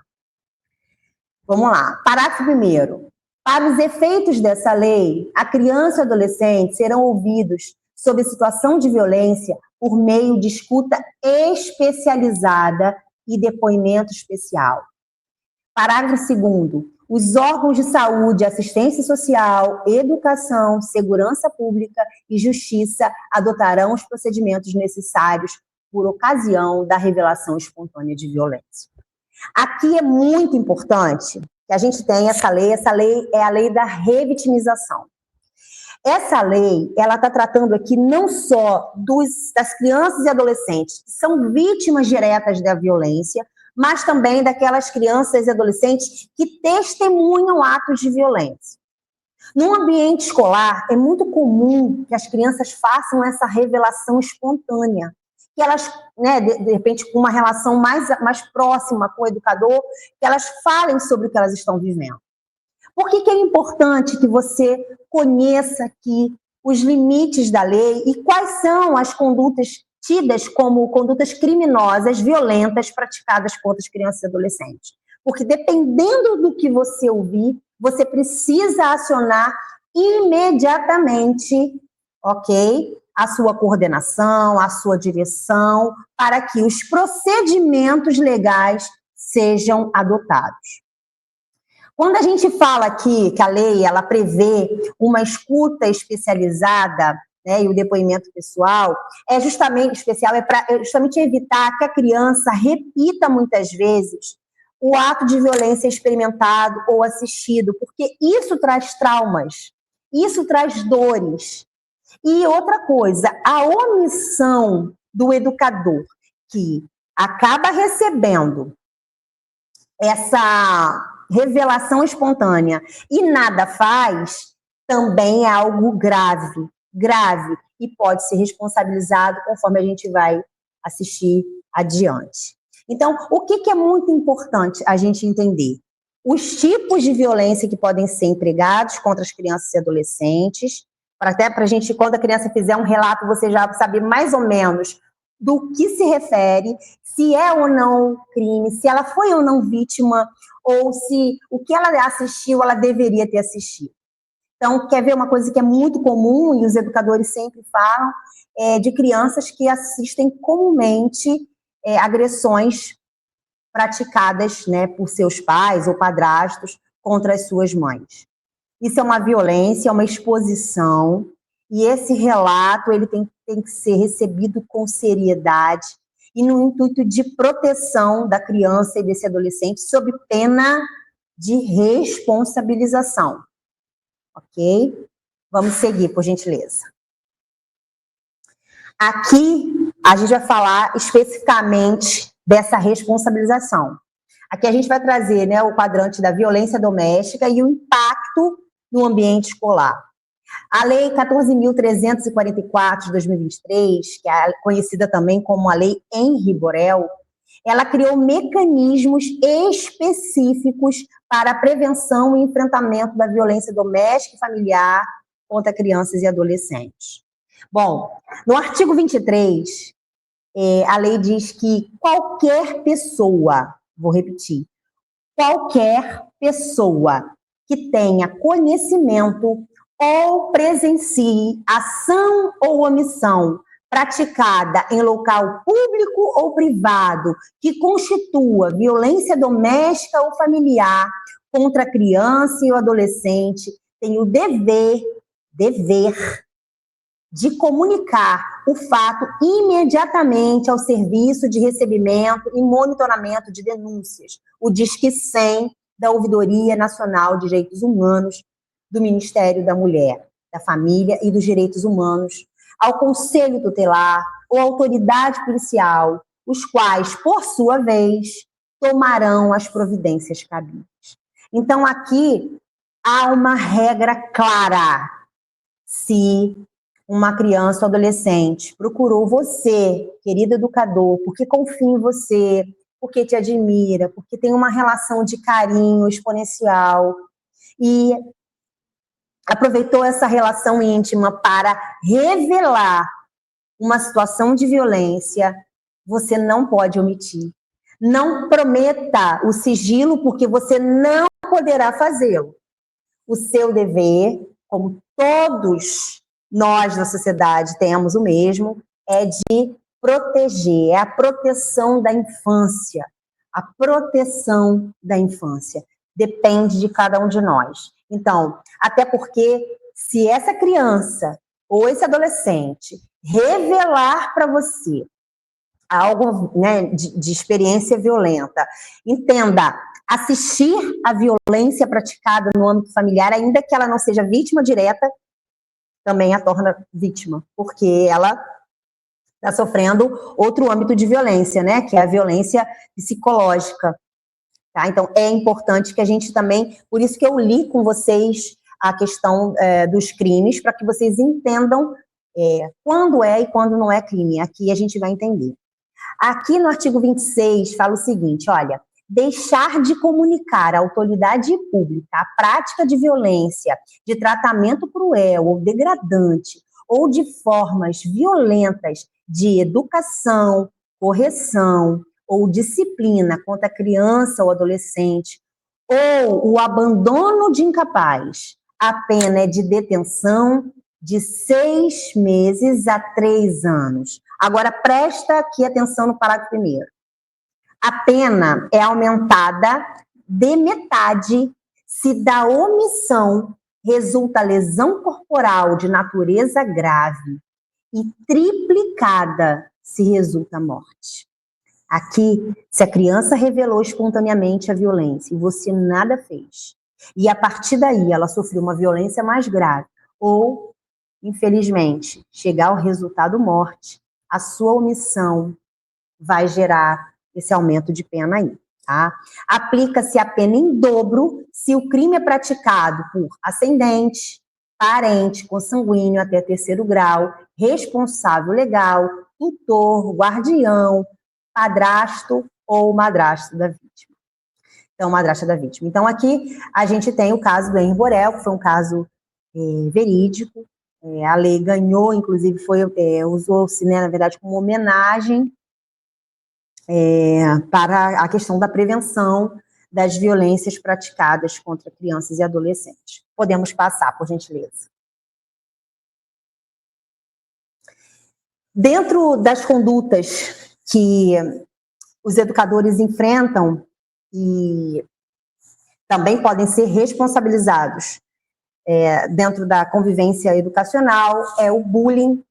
Vamos lá, parágrafo 1º. Para os efeitos dessa lei, a criança e o adolescente serão ouvidos sobre situação de violência por meio de escuta especializada e depoimento especial. Parágrafo 2º. Os órgãos de saúde, assistência social, educação, segurança pública e justiça adotarão os procedimentos necessários por ocasião da revelação espontânea de violência. Aqui é muito importante que a gente tenha essa lei é a lei da revitimização. Essa lei, ela está tratando aqui não só das crianças e adolescentes que são vítimas diretas da violência, mas também daquelas crianças e adolescentes que testemunham atos de violência. No ambiente escolar, é muito comum que as crianças façam essa revelação espontânea, que elas, né, de repente, com uma relação mais próxima com o educador, que elas falem sobre o que elas estão vivendo. Por que é importante que você conheça aqui os limites da lei e quais são as condutas tidas como condutas criminosas, violentas, praticadas contra as crianças e adolescentes? Porque dependendo do que você ouvir, você precisa acionar imediatamente, ok? A sua coordenação, a sua direção, para que os procedimentos legais sejam adotados. Quando a gente fala aqui que a lei ela prevê uma escuta especializada, né, e o depoimento pessoal, é justamente evitar que a criança repita muitas vezes o ato de violência experimentado ou assistido, porque isso traz traumas, isso traz dores. E outra coisa, a omissão do educador que acaba recebendo essa revelação espontânea e nada faz, também é algo grave, e pode ser responsabilizado conforme a gente vai assistir adiante. Então, o que é muito importante a gente entender? Os tipos de violência que podem ser empregados contra as crianças e adolescentes, até para a gente, quando a criança fizer um relato, você já saber mais ou menos do que se refere, se é ou não crime, se ela foi ou não vítima, ou se o que ela assistiu, ela deveria ter assistido. Então, quer ver uma coisa que é muito comum, e os educadores sempre falam, de crianças que assistem comumente agressões praticadas, né, por seus pais ou padrastos contra as suas mães. Isso é uma violência, é uma exposição, e esse relato ele tem que ser recebido com seriedade e no intuito de proteção da criança e desse adolescente sob pena de responsabilização. Ok? Vamos seguir, por gentileza. Aqui, a gente vai falar especificamente dessa responsabilização. Aqui a gente vai trazer, né, o quadrante da violência doméstica e o impacto no ambiente escolar. A Lei 14.344 de 2023, que é conhecida também como a Lei Henri Borel, ela criou mecanismos específicos para a prevenção e enfrentamento da violência doméstica e familiar contra crianças e adolescentes. Bom, no artigo 23, a lei diz que qualquer pessoa, vou repetir, qualquer pessoa que tenha conhecimento ou presencie ação ou omissão praticada em local público ou privado que constitua violência doméstica ou familiar contra a criança e o adolescente tem o dever de comunicar o fato imediatamente ao Serviço de Recebimento e Monitoramento de Denúncias, o Disque 100 da Ouvidoria Nacional de Direitos Humanos do Ministério da Mulher, da Família e dos Direitos Humanos, ao Conselho Tutelar ou autoridade policial, os quais, por sua vez, tomarão as providências cabíveis. Então, aqui há uma regra clara. Se uma criança ou adolescente procurou você, querido educador, porque confia em você, porque te admira, porque tem uma relação de carinho exponencial e aproveitou essa relação íntima para revelar uma situação de violência, você não pode omitir. Não prometa o sigilo, porque você não poderá fazê-lo. O seu dever, como todos nós na sociedade temos o mesmo, é de proteger, é a proteção da infância. A proteção da infância depende de cada um de nós. Então, até porque se essa criança ou esse adolescente revelar para você algo, né, de experiência violenta, entenda, assistir a violência praticada no âmbito familiar, ainda que ela não seja vítima direta, também a torna vítima, porque ela está sofrendo outro âmbito de violência, né, que é a violência psicológica. Tá? Então, é importante que a gente também, por isso que eu li com vocês a questão dos crimes, para que vocês entendam quando é e quando não é crime. Aqui a gente vai entender. Aqui no artigo 26 fala o seguinte, olha, deixar de comunicar à autoridade pública a prática de violência, de tratamento cruel ou degradante, ou de formas violentas de educação, correção ou disciplina contra a criança ou adolescente, ou o abandono de incapaz, a pena é de detenção de 6 meses a 3 anos. Agora, presta aqui atenção no parágrafo primeiro. A pena é aumentada de metade se da omissão resulta lesão corporal de natureza grave e triplicada se resulta morte. Aqui, se a criança revelou espontaneamente a violência e você nada fez, e a partir daí ela sofreu uma violência mais grave, ou, infelizmente, chegar ao resultado morte, a sua omissão vai gerar esse aumento de pena aí, tá? Aplica-se a pena em dobro se o crime é praticado por ascendente, parente, consanguíneo até 3º grau, responsável legal, tutor, guardião, padrasto ou madrasto da vítima. Então, madrasta da vítima. Então, aqui a gente tem o caso do Henri Borel, que foi um caso verídico. A lei ganhou, inclusive, usou-se, né, na verdade, como homenagem para a questão da prevenção das violências praticadas contra crianças e adolescentes. Podemos passar, por gentileza. Dentro das condutas que os educadores enfrentam e também podem ser responsabilizados dentro da convivência educacional, é o bullying,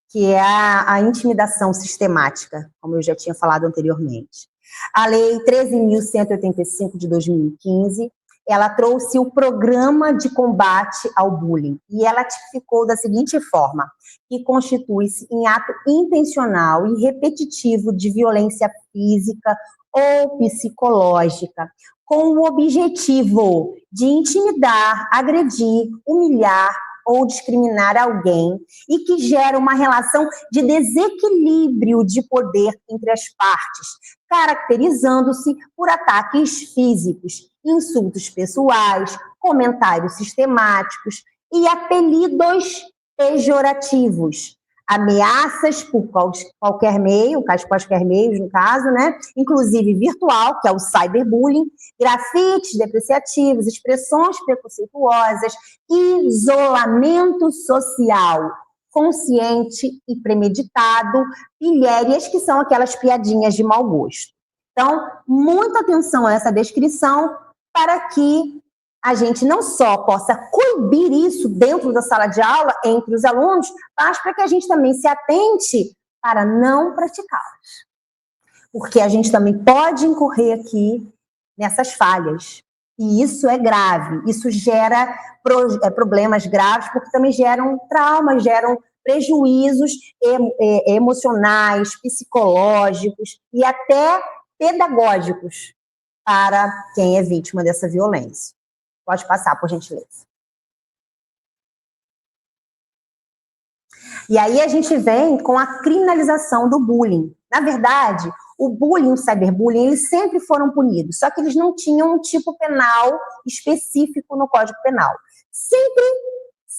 que é a intimidação sistemática, como eu já tinha falado anteriormente. A Lei 13.185 de 2015, ela trouxe o Programa de Combate ao Bullying, e ela tipificou da seguinte forma, que constitui-se em ato intencional e repetitivo de violência física ou psicológica, com o objetivo de intimidar, agredir, humilhar ou discriminar alguém e que gera uma relação de desequilíbrio de poder entre as partes, caracterizando-se por ataques físicos, insultos pessoais, comentários sistemáticos e apelidos pejorativos, ameaças por qualquer meio, quaisquer meios, no caso, né? Inclusive virtual, que é o cyberbullying, grafites depreciativos, expressões preconceituosas, isolamento social consciente e premeditado, pilhérias, que são aquelas piadinhas de mau gosto. Então, muita atenção a essa descrição para que a gente não só possa coibir isso dentro da sala de aula, entre os alunos, mas para que a gente também se atente para não praticá-los. Porque a gente também pode incorrer aqui nessas falhas. E isso é grave, isso gera problemas graves, porque também geram traumas, geram prejuízos emocionais, psicológicos e até pedagógicos para quem é vítima dessa violência. Pode passar, por gentileza. E aí a gente vem com a criminalização do bullying. Na verdade, o bullying e o cyberbullying, eles sempre foram punidos, só que eles não tinham um tipo penal específico no Código Penal.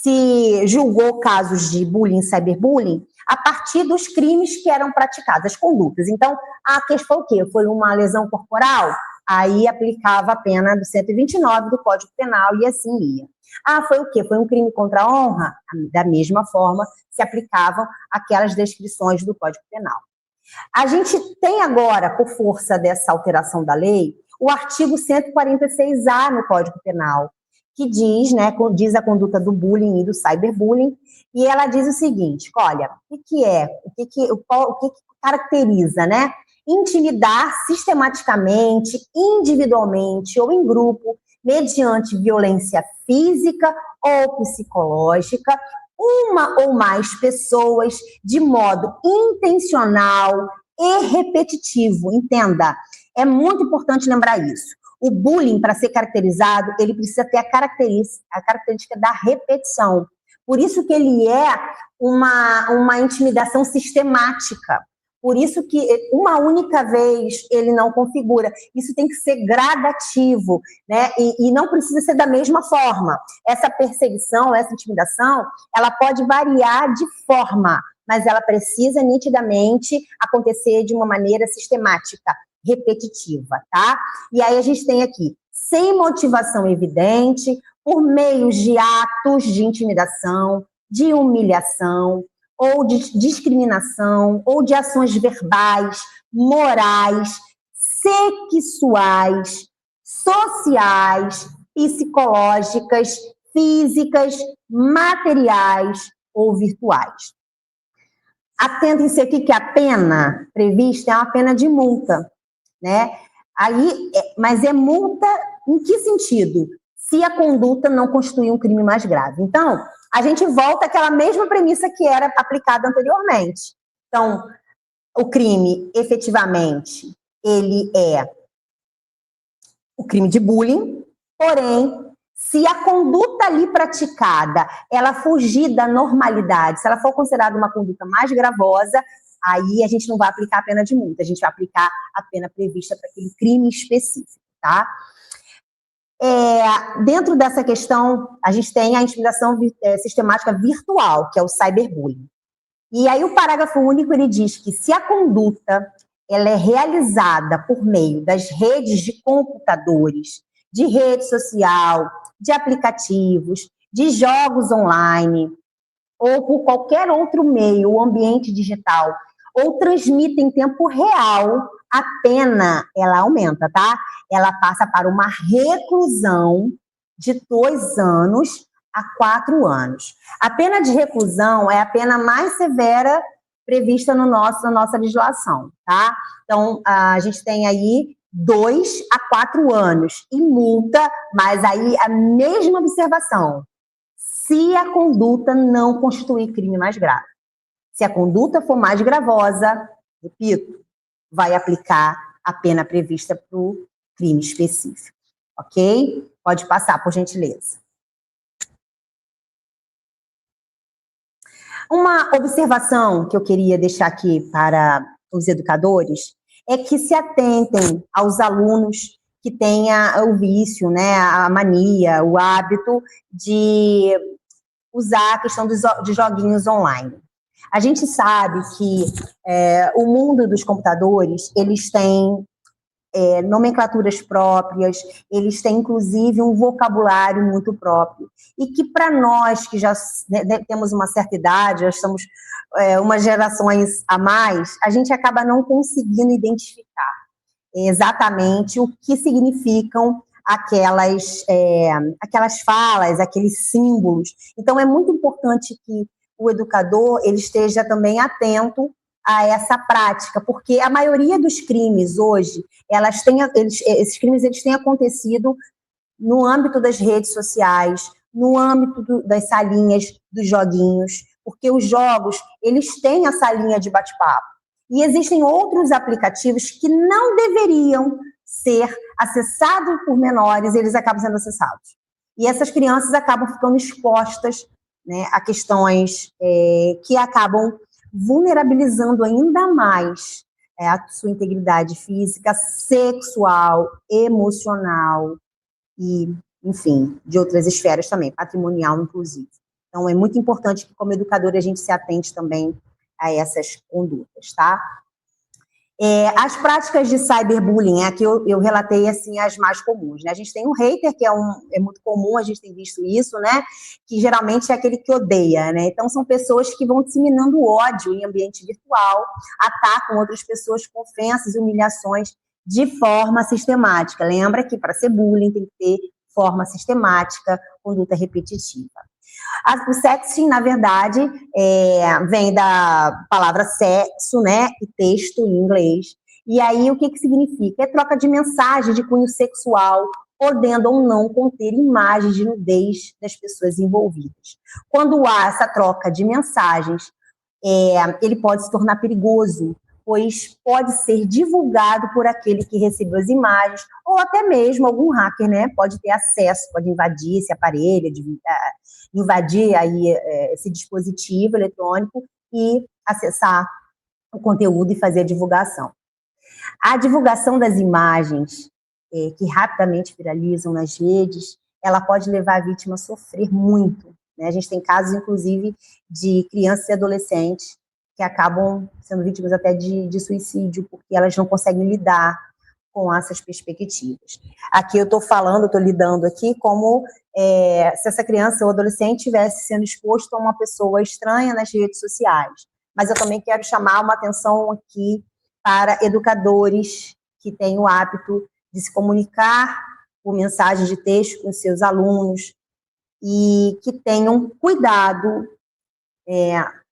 se julgou casos de bullying, cyberbullying, a partir dos crimes que eram praticados, as condutas. Então, a questão foi o quê? Foi uma lesão corporal? Aí aplicava a pena do 129 do Código Penal e assim ia. Ah, foi o quê? Foi um crime contra a honra? Da mesma forma, se aplicavam aquelas descrições do Código Penal. A gente tem agora, por força dessa alteração da lei, o artigo 146A no Código Penal, que diz, né, diz a conduta do bullying e do cyberbullying, e ela diz o seguinte, olha, o que caracteriza, né? Intimidar sistematicamente, individualmente ou em grupo, mediante violência física ou psicológica, uma ou mais pessoas de modo intencional e repetitivo. Entenda, é muito importante lembrar isso. O bullying, para ser caracterizado, ele precisa ter a característica da repetição. Por isso que ele é uma intimidação sistemática. Por isso que uma única vez ele não configura. Isso tem que ser gradativo, né? E não precisa ser da mesma forma. Essa perseguição, essa intimidação, ela pode variar de forma, mas ela precisa nitidamente acontecer de uma maneira sistemática, repetitiva, tá? E aí a gente tem aqui, sem motivação evidente, por meio de atos de intimidação, de humilhação, ou de discriminação, ou de ações verbais, morais, sexuais, sociais, psicológicas, físicas, materiais ou virtuais. Atentem-se aqui que a pena prevista é uma pena de multa, né? Aí, mas é multa em que sentido? Se a conduta não constituir um crime mais grave. Então, a gente volta àquela mesma premissa que era aplicada anteriormente. Então, o crime, efetivamente, ele é o crime de bullying, porém, se a conduta ali praticada, ela fugir da normalidade, se ela for considerada uma conduta mais gravosa, aí a gente não vai aplicar a pena de multa, a gente vai aplicar a pena prevista para aquele crime específico, tá? Dentro dessa questão, a gente tem a intimidação sistemática virtual, que é o cyberbullying. E aí o parágrafo único, ele diz que se a conduta ela é realizada por meio das redes de computadores, de rede social, de aplicativos, de jogos online, ou por qualquer outro meio, ou ambiente digital, ou transmite em tempo real, a pena, ela aumenta, tá? Ela passa para uma reclusão de 2 anos a 4 anos. A pena de reclusão é a pena mais severa prevista na nossa legislação, tá? Então, a gente tem aí 2 a 4 anos e multa, mas aí a mesma observação, se a conduta não constituir crime mais grave. Se a conduta for mais gravosa, repito, vai aplicar a pena prevista para o crime específico, ok? Pode passar, por gentileza. Uma observação que eu queria deixar aqui para os educadores é que se atentem aos alunos que tenha o vício, né, a mania, o hábito de usar a questão de joguinhos online. A gente sabe que o mundo dos computadores, eles têm nomenclaturas próprias, eles têm, inclusive, um vocabulário muito próprio. E que, para nós, que já temos uma certa idade, já estamos umas gerações a mais, a gente acaba não conseguindo identificar exatamente o que significam aquelas falas, aqueles símbolos. Então, é muito importante que o educador ele esteja também atento a essa prática, porque a maioria dos crimes hoje, esses crimes eles têm acontecido no âmbito das redes sociais, no âmbito das salinhas, dos joguinhos, porque os jogos, eles têm a salinha de bate-papo. E existem outros aplicativos que não deveriam ser acessados por menores, eles acabam sendo acessados. E essas crianças acabam ficando expostas, né, a questões que acabam vulnerabilizando ainda mais a sua integridade física, sexual, emocional e, enfim, de outras esferas também, patrimonial, inclusive. Então, é muito importante que, como educadora, a gente se atente também a essas condutas, tá? As práticas de cyberbullying, aqui eu relatei, assim, as mais comuns, né? A gente tem um hater, que é muito comum, a gente tem visto isso, né? Que geralmente é aquele que odeia, né? Então, são pessoas que vão disseminando ódio em ambiente virtual, atacam outras pessoas com ofensas e humilhações de forma sistemática. Lembra que para ser bullying tem que ter forma sistemática, conduta repetitiva. O sexting, na verdade, vem da palavra sexo, né, e texto em inglês. E aí, o que significa? É troca de mensagem de cunho sexual, podendo ou não conter imagens de nudez das pessoas envolvidas. Quando há essa troca de mensagens, ele pode se tornar perigoso, pois pode ser divulgado por aquele que recebeu as imagens, ou até mesmo algum hacker, né, pode ter acesso, pode invadir esse aparelho, invadir aí esse dispositivo eletrônico e acessar o conteúdo e fazer a divulgação. A divulgação das imagens que rapidamente viralizam nas redes, ela pode levar a vítima a sofrer muito, né? A gente tem casos, inclusive, de crianças e adolescentes que acabam sendo vítimas até de suicídio, porque elas não conseguem lidar com essas perspectivas. Aqui eu estou lidando aqui como se essa criança ou adolescente estivesse sendo exposto a uma pessoa estranha nas redes sociais. Mas eu também quero chamar uma atenção aqui para educadores que têm o hábito de se comunicar por mensagem de texto com seus alunos e que tenham cuidado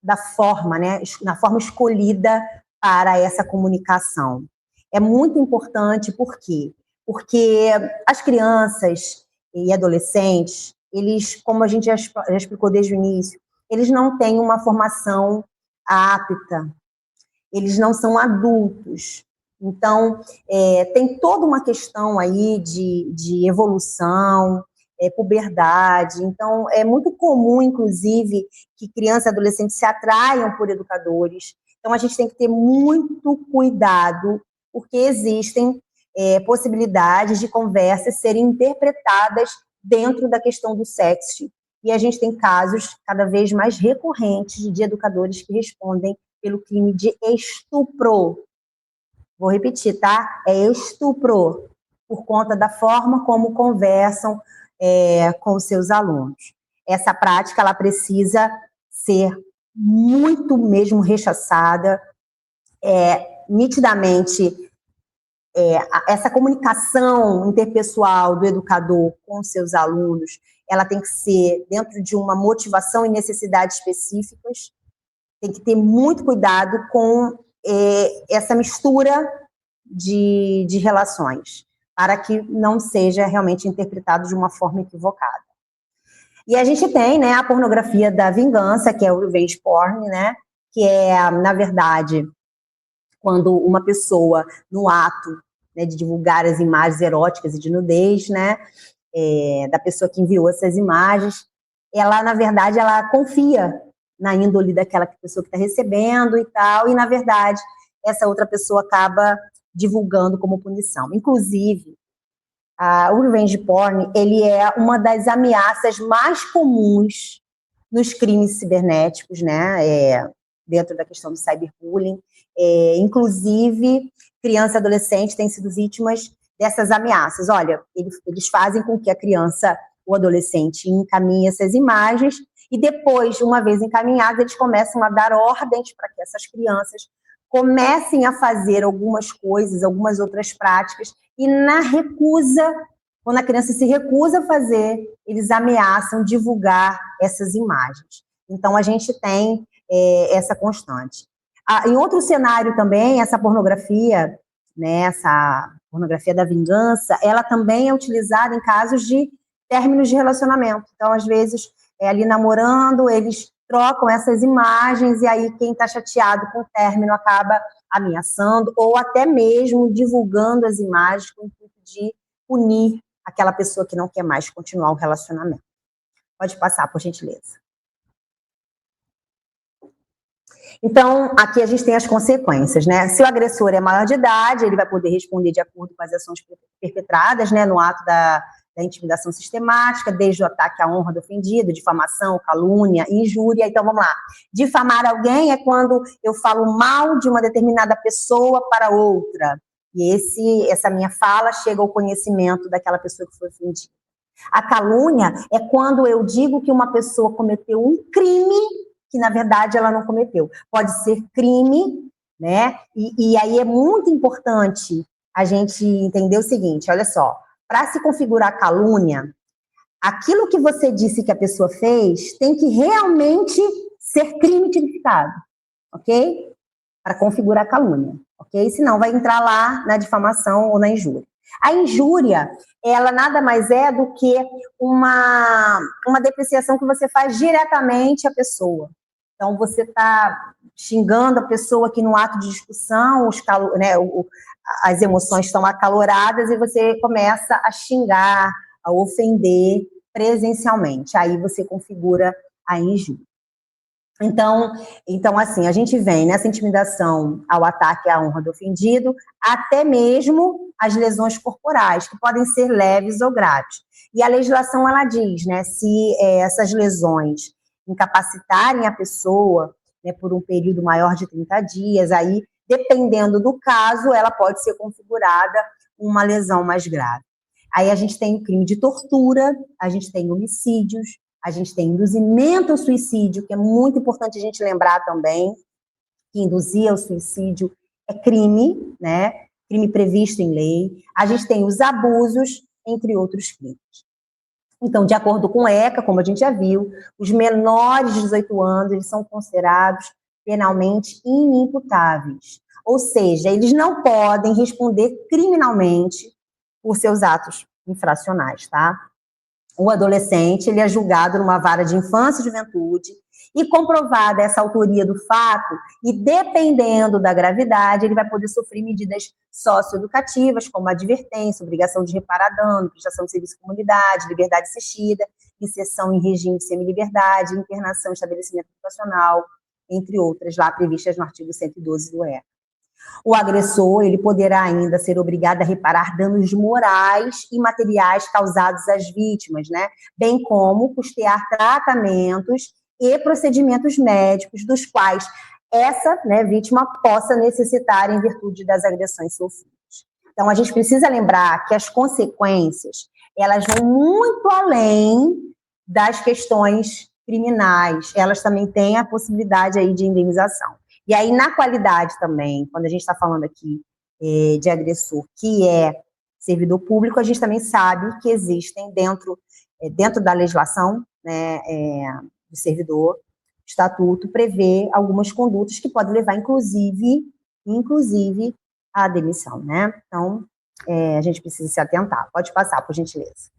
da forma, né, na forma escolhida para essa comunicação. É muito importante, por quê? Porque as crianças e adolescentes, eles, como a gente já explicou desde o início, eles não têm uma formação apta, eles não são adultos. Então, tem toda uma questão aí de evolução, puberdade. Então, é muito comum, inclusive, que crianças e adolescentes se atraiam por educadores. Então, a gente tem que ter muito cuidado, porque existem possibilidades de conversas serem interpretadas dentro da questão do sexting. E a gente tem casos cada vez mais recorrentes de educadores que respondem pelo crime de estupro. Vou repetir, tá? É estupro, por conta da forma como conversam com os seus alunos. Essa prática, ela precisa ser muito mesmo rechaçada, nitidamente, essa comunicação interpessoal do educador com seus alunos, ela tem que ser dentro de uma motivação e necessidades específicas, tem que ter muito cuidado com essa mistura de relações, para que não seja realmente interpretado de uma forma equivocada. E a gente tem, né, a pornografia da vingança, que é o revenge porn, né, que é, na verdade, quando uma pessoa, no ato, né, de divulgar as imagens eróticas e de nudez, né, da pessoa que enviou essas imagens, ela, na verdade, ela confia na índole daquela pessoa que está recebendo e tal, e, na verdade, essa outra pessoa acaba divulgando como punição. Inclusive, o revenge porn, ele é uma das ameaças mais comuns nos crimes cibernéticos, né, dentro da questão do cyberbullying. Inclusive, criança e adolescente têm sido vítimas dessas ameaças. Olha, eles fazem com que a criança ou adolescente encaminhe essas imagens e depois, uma vez encaminhadas, eles começam a dar ordens para que essas crianças comecem a fazer algumas coisas, algumas outras práticas, e na recusa, quando a criança se recusa a fazer, eles ameaçam divulgar essas imagens. Então, a gente tem essa constante. Em outro cenário também, essa pornografia, né, essa pornografia da vingança, ela também é utilizada em casos de términos de relacionamento. Então, às vezes, ali namorando, eles trocam essas imagens e aí quem está chateado com o término acaba ameaçando ou até mesmo divulgando as imagens com o intuito de punir aquela pessoa que não quer mais continuar o relacionamento. Pode passar, por gentileza. Então, aqui a gente tem as consequências, né? Se o agressor é maior de idade, ele vai poder responder de acordo com as ações perpetradas, né, no ato da da intimidação sistemática, desde o ataque à honra do ofendido, difamação, calúnia, injúria. Então, vamos lá. Difamar alguém é quando eu falo mal de uma determinada pessoa para outra. E essa minha fala chega ao conhecimento daquela pessoa que foi ofendida. A calúnia é quando eu digo que uma pessoa cometeu um crime que, na verdade, ela não cometeu. Pode ser crime, né? E aí é muito importante a gente entender o seguinte, olha só, para se configurar a calúnia, aquilo que você disse que a pessoa fez tem que realmente ser crime tipificado, ok? Para configurar a calúnia, ok? Senão vai entrar lá na difamação ou na injúria. A injúria, ela nada mais é do que uma depreciação que você faz diretamente à pessoa. Então, você está xingando a pessoa aqui no ato de discussão, as emoções estão acaloradas e você começa a xingar, a ofender presencialmente. Aí você configura a injúria. Então, assim, a gente vem nessa intimidação ao ataque à honra do ofendido, até mesmo as lesões corporais, que podem ser leves ou graves. E a legislação, ela diz, né, se essas lesões incapacitarem a pessoa, né, por um período maior de 30 dias, aí, dependendo do caso, ela pode ser configurada uma lesão mais grave. Aí a gente tem o crime de tortura, a gente tem homicídios, a gente tem induzimento ao suicídio, que é muito importante a gente lembrar também, que induzir ao suicídio é crime, né? Crime previsto em lei. A gente tem os abusos, entre outros crimes. Então, de acordo com o ECA, como a gente já viu, os menores de 18 anos, eles são considerados penalmente inimputáveis. Ou seja, eles não podem responder criminalmente por seus atos infracionais, tá? O adolescente, ele é julgado numa vara de infância e juventude e comprovada essa autoria do fato e dependendo da gravidade, ele vai poder sofrer medidas socioeducativas, como advertência, obrigação de reparar dano, prestação de serviço à comunidade, liberdade assistida, inserção em regime de semiliberdade, internação em estabelecimento educacional, entre outras, lá previstas no artigo 112 do ECA. O agressor, ele poderá ainda ser obrigado a reparar danos morais e materiais causados às vítimas, né? Bem como custear tratamentos e procedimentos médicos dos quais essa, né, vítima possa necessitar em virtude das agressões sofridas. Então, a gente precisa lembrar que as consequências, elas vão muito além das questões criminais, elas também têm a possibilidade aí de indenização. E aí, na qualidade também, quando a gente está falando aqui de agressor que é servidor público, a gente também sabe que existem dentro da legislação, né, do servidor, o estatuto prevê algumas condutas que podem levar, inclusive à demissão, né? Então, a gente precisa se atentar. Pode passar, por gentileza.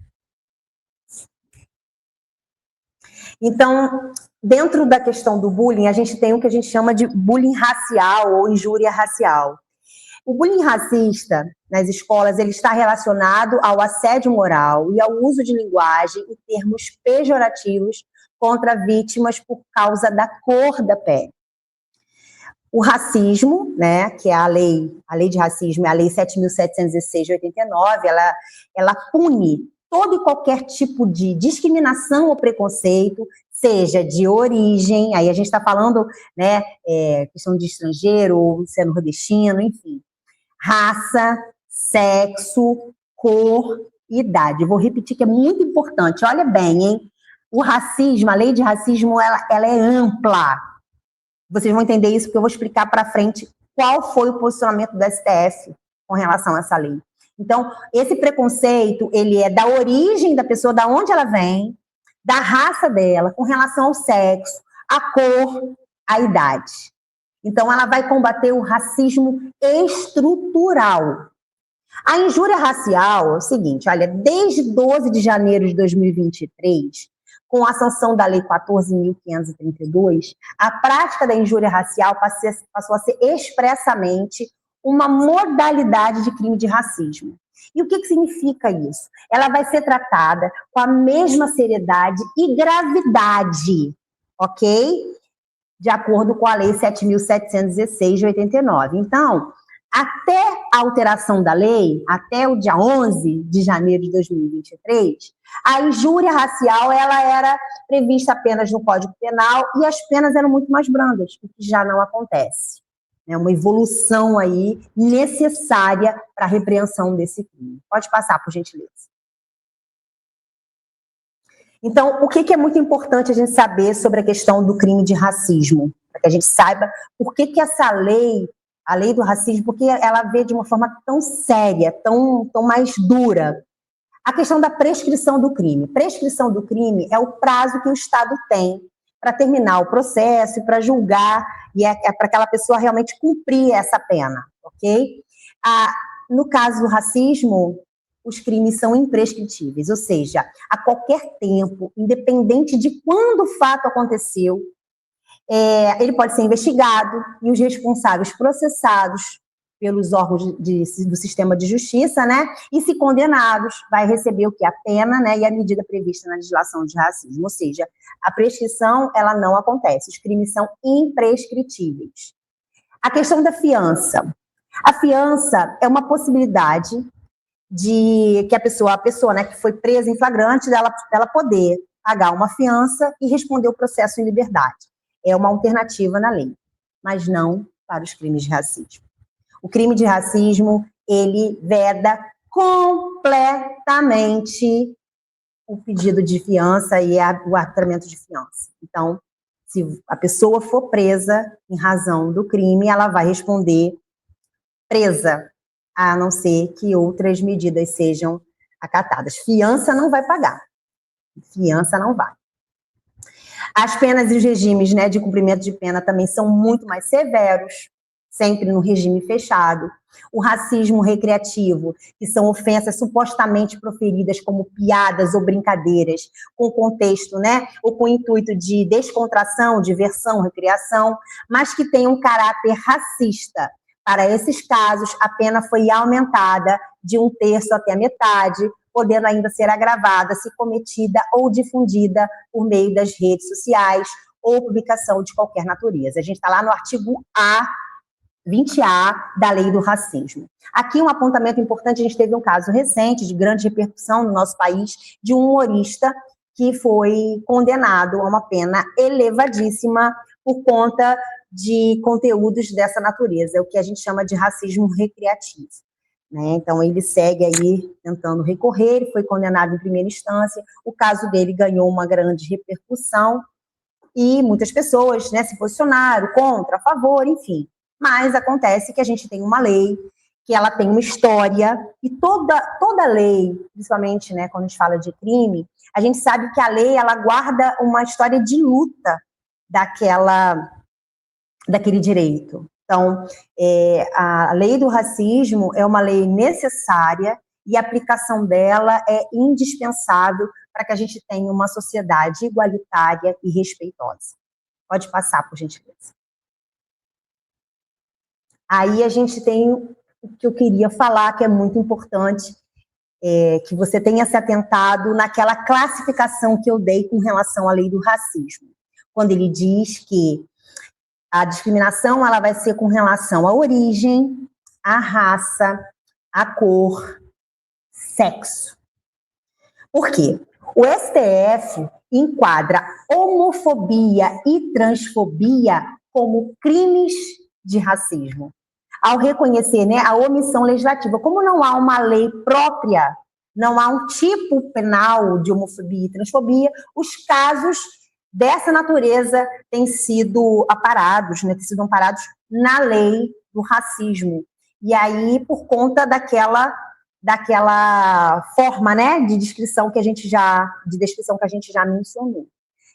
Então, dentro da questão do bullying, a gente tem o que a gente chama de bullying racial ou injúria racial. O bullying racista nas escolas, ele está relacionado ao assédio moral e ao uso de linguagem e termos pejorativos contra vítimas por causa da cor da pele. O racismo, né, que é a lei de racismo, é a lei 7.716 de 89, ela pune todo e qualquer tipo de discriminação ou preconceito, seja de origem, aí a gente está falando, né, questão de estrangeiro, ou se é nordestino, enfim, raça, sexo, cor e idade. Vou repetir que é muito importante, olha bem, hein? O racismo, a lei de racismo, ela é ampla. Vocês vão entender isso porque eu vou explicar para frente qual foi o posicionamento do STF com relação a essa lei. Então, esse preconceito, ele é da origem da pessoa, da onde ela vem, da raça dela, com relação ao sexo, a cor, a idade. Então, ela vai combater o racismo estrutural. A injúria racial é o seguinte, olha, desde 12 de janeiro de 2023, com a sanção da Lei 14.532, a prática da injúria racial passou a ser expressamente uma modalidade de crime de racismo. E o que significa isso? Ela vai ser tratada com a mesma seriedade e gravidade, ok? De acordo com a Lei 7.716 de 89. Então, até a alteração da lei, até o dia 11 de janeiro de 2023, a injúria racial ela era prevista apenas no Código Penal e as penas eram muito mais brandas, o que já não acontece. É uma evolução aí necessária para a repreensão desse crime. Pode passar, por gentileza. Então, o que é muito importante a gente saber sobre a questão do crime de racismo? Para que a gente saiba por que essa lei, a lei do racismo, porque ela vê de uma forma tão séria, tão mais dura. A questão da prescrição do crime. Prescrição do crime é o prazo que o Estado tem para terminar o processo e para julgar, e é para aquela pessoa realmente cumprir essa pena, ok? No caso do racismo, os crimes são imprescritíveis, ou seja, a qualquer tempo, independente de quando o fato aconteceu, ele pode ser investigado e os responsáveis processados pelos órgãos do sistema de justiça, né, e se condenados, vai receber o que? A pena, né, e a medida prevista na legislação de racismo, ou seja, a prescrição, ela não acontece, os crimes são imprescritíveis. A questão da fiança. A fiança é uma possibilidade de que a pessoa, né, que foi presa em flagrante, dela poder pagar uma fiança e responder o processo em liberdade. É uma alternativa na lei, mas não para os crimes de racismo. O crime de racismo, ele veda completamente o pedido de fiança e o arbitramento de fiança. Então, se a pessoa for presa em razão do crime, ela vai responder presa, a não ser que outras medidas sejam acatadas. Fiança não vai pagar. Fiança não vai. As penas e os regimes, né, de cumprimento de pena também são muito mais severos, sempre no regime fechado. O racismo recreativo, que são ofensas supostamente proferidas como piadas ou brincadeiras, com contexto, né, ou com intuito de descontração, diversão, recreação, mas que tem um caráter racista. Para esses casos, a pena foi aumentada de 1/3 até a metade, podendo ainda ser agravada se cometida ou difundida por meio das redes sociais ou publicação de qualquer natureza. A gente está lá no artigo 20A da Lei do Racismo. Aqui um apontamento importante, a gente teve um caso recente de grande repercussão no nosso país de um humorista que foi condenado a uma pena elevadíssima por conta de conteúdos dessa natureza, é o que a gente chama de racismo recreativo. Né? Então, ele segue aí tentando recorrer, ele foi condenado em primeira instância, o caso dele ganhou uma grande repercussão e muitas pessoas, né, se posicionaram contra, a favor, enfim. Mas acontece que a gente tem uma lei, que ela tem uma história, e toda lei, principalmente, né, quando a gente fala de crime, a gente sabe que a lei, ela guarda uma história de luta daquele direito. Então, a lei do racismo é uma lei necessária e a aplicação dela é indispensável para que a gente tenha uma sociedade igualitária e respeitosa. Pode passar, por gentileza. Aí a gente tem o que eu queria falar, que é muito importante, que você tenha se atentado naquela classificação que eu dei com relação à lei do racismo, quando ele diz que a discriminação ela vai ser com relação à origem, à raça, à cor, sexo. Por quê? O STF enquadra homofobia e transfobia como crimes de racismo, ao reconhecer, né, a omissão legislativa. Como não há uma lei própria, não há um tipo penal de homofobia e transfobia, os casos dessa natureza têm sido amparados, né, na lei do racismo. E aí, por conta daquela forma, né, de descrição que a gente já mencionou.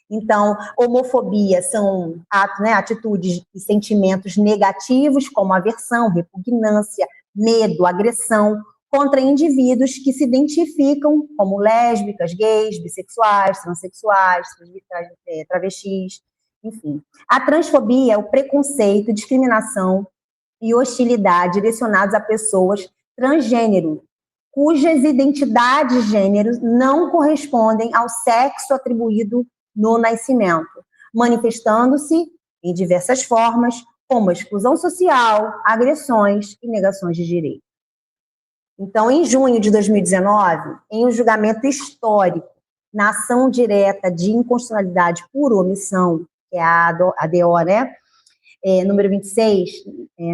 Então, homofobia são atos, né, atitudes e sentimentos negativos, como aversão, repugnância, medo, agressão, contra indivíduos que se identificam como lésbicas, gays, bissexuais, transexuais, travestis, enfim. A transfobia é o preconceito, discriminação e hostilidade direcionados a pessoas transgênero, cujas identidades de gênero não correspondem ao sexo atribuído no nascimento, manifestando-se em diversas formas, como exclusão social, agressões e negações de direitos. Então, em junho de 2019, em um julgamento histórico, na ação direta de inconstitucionalidade por omissão, que é a ADO, né? Número 26,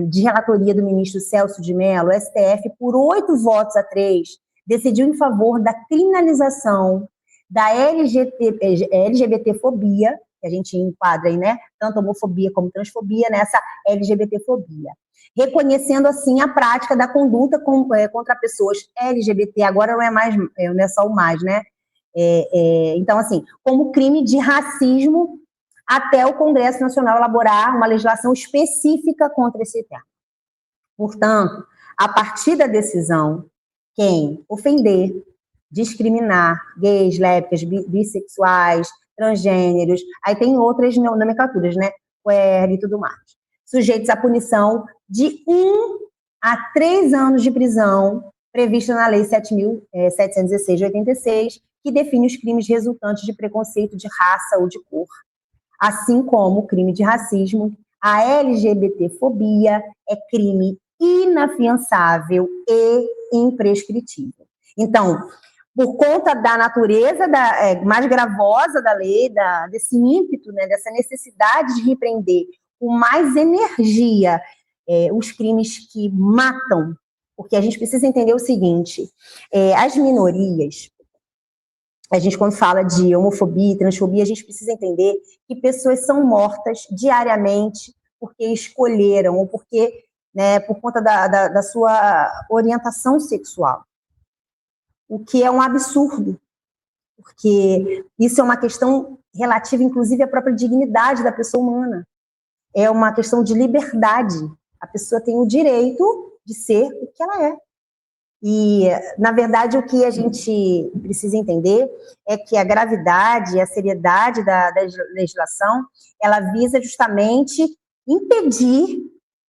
de relatoria do ministro Celso de Mello, o STF, por 8 votos a 3, decidiu em favor da criminalização da LGBTfobia, que a gente enquadra aí, né? Tanto homofobia como transfobia, nessa LGBTfobia. Reconhecendo, assim, a prática da conduta contra pessoas LGBT, agora não é só o mais, né? Então, assim, como crime de racismo, até o Congresso Nacional elaborar uma legislação específica contra esse tema. Portanto, a partir da decisão, quem ofender, discriminar gays, lésbicas, bissexuais, transgêneros, aí tem outras nomenclaturas, né? Queer e tudo mais. Sujeitos à punição de 1 a 3 anos de prisão, prevista na Lei 7.716 de 86, que define os crimes resultantes de preconceito de raça ou de cor, assim como o crime de racismo. A LGBTfobia é crime inafiançável e imprescritível. Então, por conta da natureza mais gravosa da lei, desse ímpeto, né, dessa necessidade de repreender com mais energia os crimes que matam, porque a gente precisa entender o seguinte, as minorias, a gente quando fala de homofobia e transfobia, a gente precisa entender que pessoas são mortas diariamente porque escolheram, ou porque, né, por conta da sua orientação sexual. O que é um absurdo, porque isso é uma questão relativa, inclusive, à própria dignidade da pessoa humana. É uma questão de liberdade. A pessoa tem o direito de ser o que ela é. E, na verdade, o que a gente precisa entender é que a gravidade e a seriedade da legislação, ela visa justamente impedir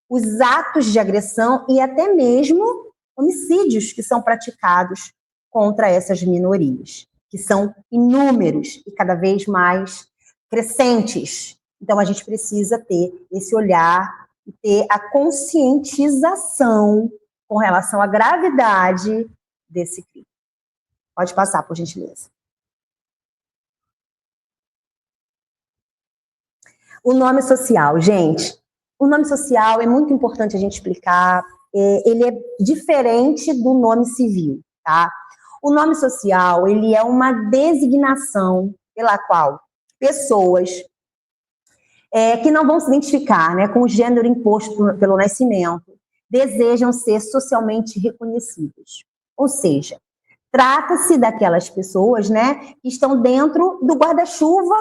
os atos de agressão e até mesmo homicídios que são praticados contra essas minorias, que são inúmeros e cada vez mais crescentes. Então, a gente precisa ter esse olhar e ter a conscientização com relação à gravidade desse crime. Pode passar, por gentileza. O nome social, gente. O nome social é muito importante a gente explicar. Ele é diferente do nome civil, tá? O nome social, ele é uma designação pela qual pessoas que não vão se identificar, né, com o gênero imposto pelo nascimento, desejam ser socialmente reconhecidos. Ou seja, trata-se daquelas pessoas, né, que estão dentro do guarda-chuva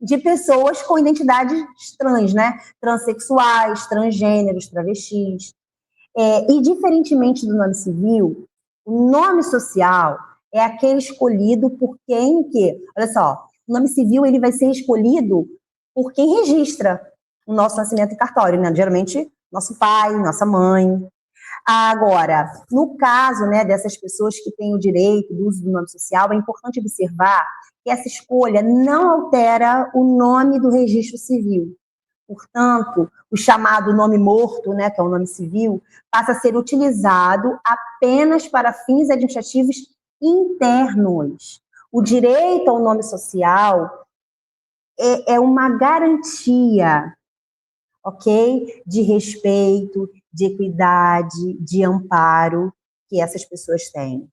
de pessoas com identidades trans, né, transexuais, transgêneros, travestis. E, diferentemente do nome civil, o nome social é aquele escolhido por quem que... Olha só, o nome civil ele vai ser escolhido por quem registra o nosso nascimento em cartório, né? Geralmente, nosso pai, nossa mãe. Agora, no caso, né, dessas pessoas que têm o direito do uso do nome social, é importante observar que essa escolha não altera o nome do registro civil. Portanto, o chamado nome morto, né, que é o nome civil, passa a ser utilizado apenas para fins administrativos internos. O direito ao nome social é uma garantia, ok? De respeito, de equidade, de amparo que essas pessoas têm.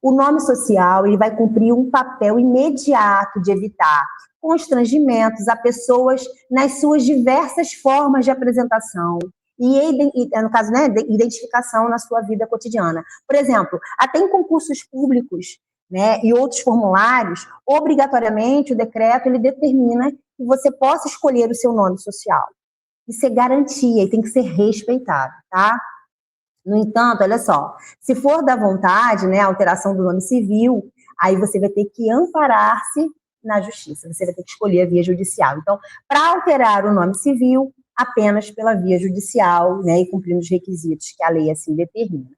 O nome social ele vai cumprir um papel imediato de evitar constrangimentos a pessoas nas suas diversas formas de apresentação e no caso, né, de identificação na sua vida cotidiana. Por exemplo, até em concursos públicos, né, e outros formulários, obrigatoriamente o decreto ele determina que você possa escolher o seu nome social. Isso é garantia e tem que ser respeitado, tá? No entanto, olha só, se for da vontade, né, a alteração do nome civil, aí você vai ter que amparar-se na justiça, você vai ter que escolher a via judicial. Então, para alterar o nome civil, apenas pela via judicial, né, e cumprindo os requisitos que a lei assim determina.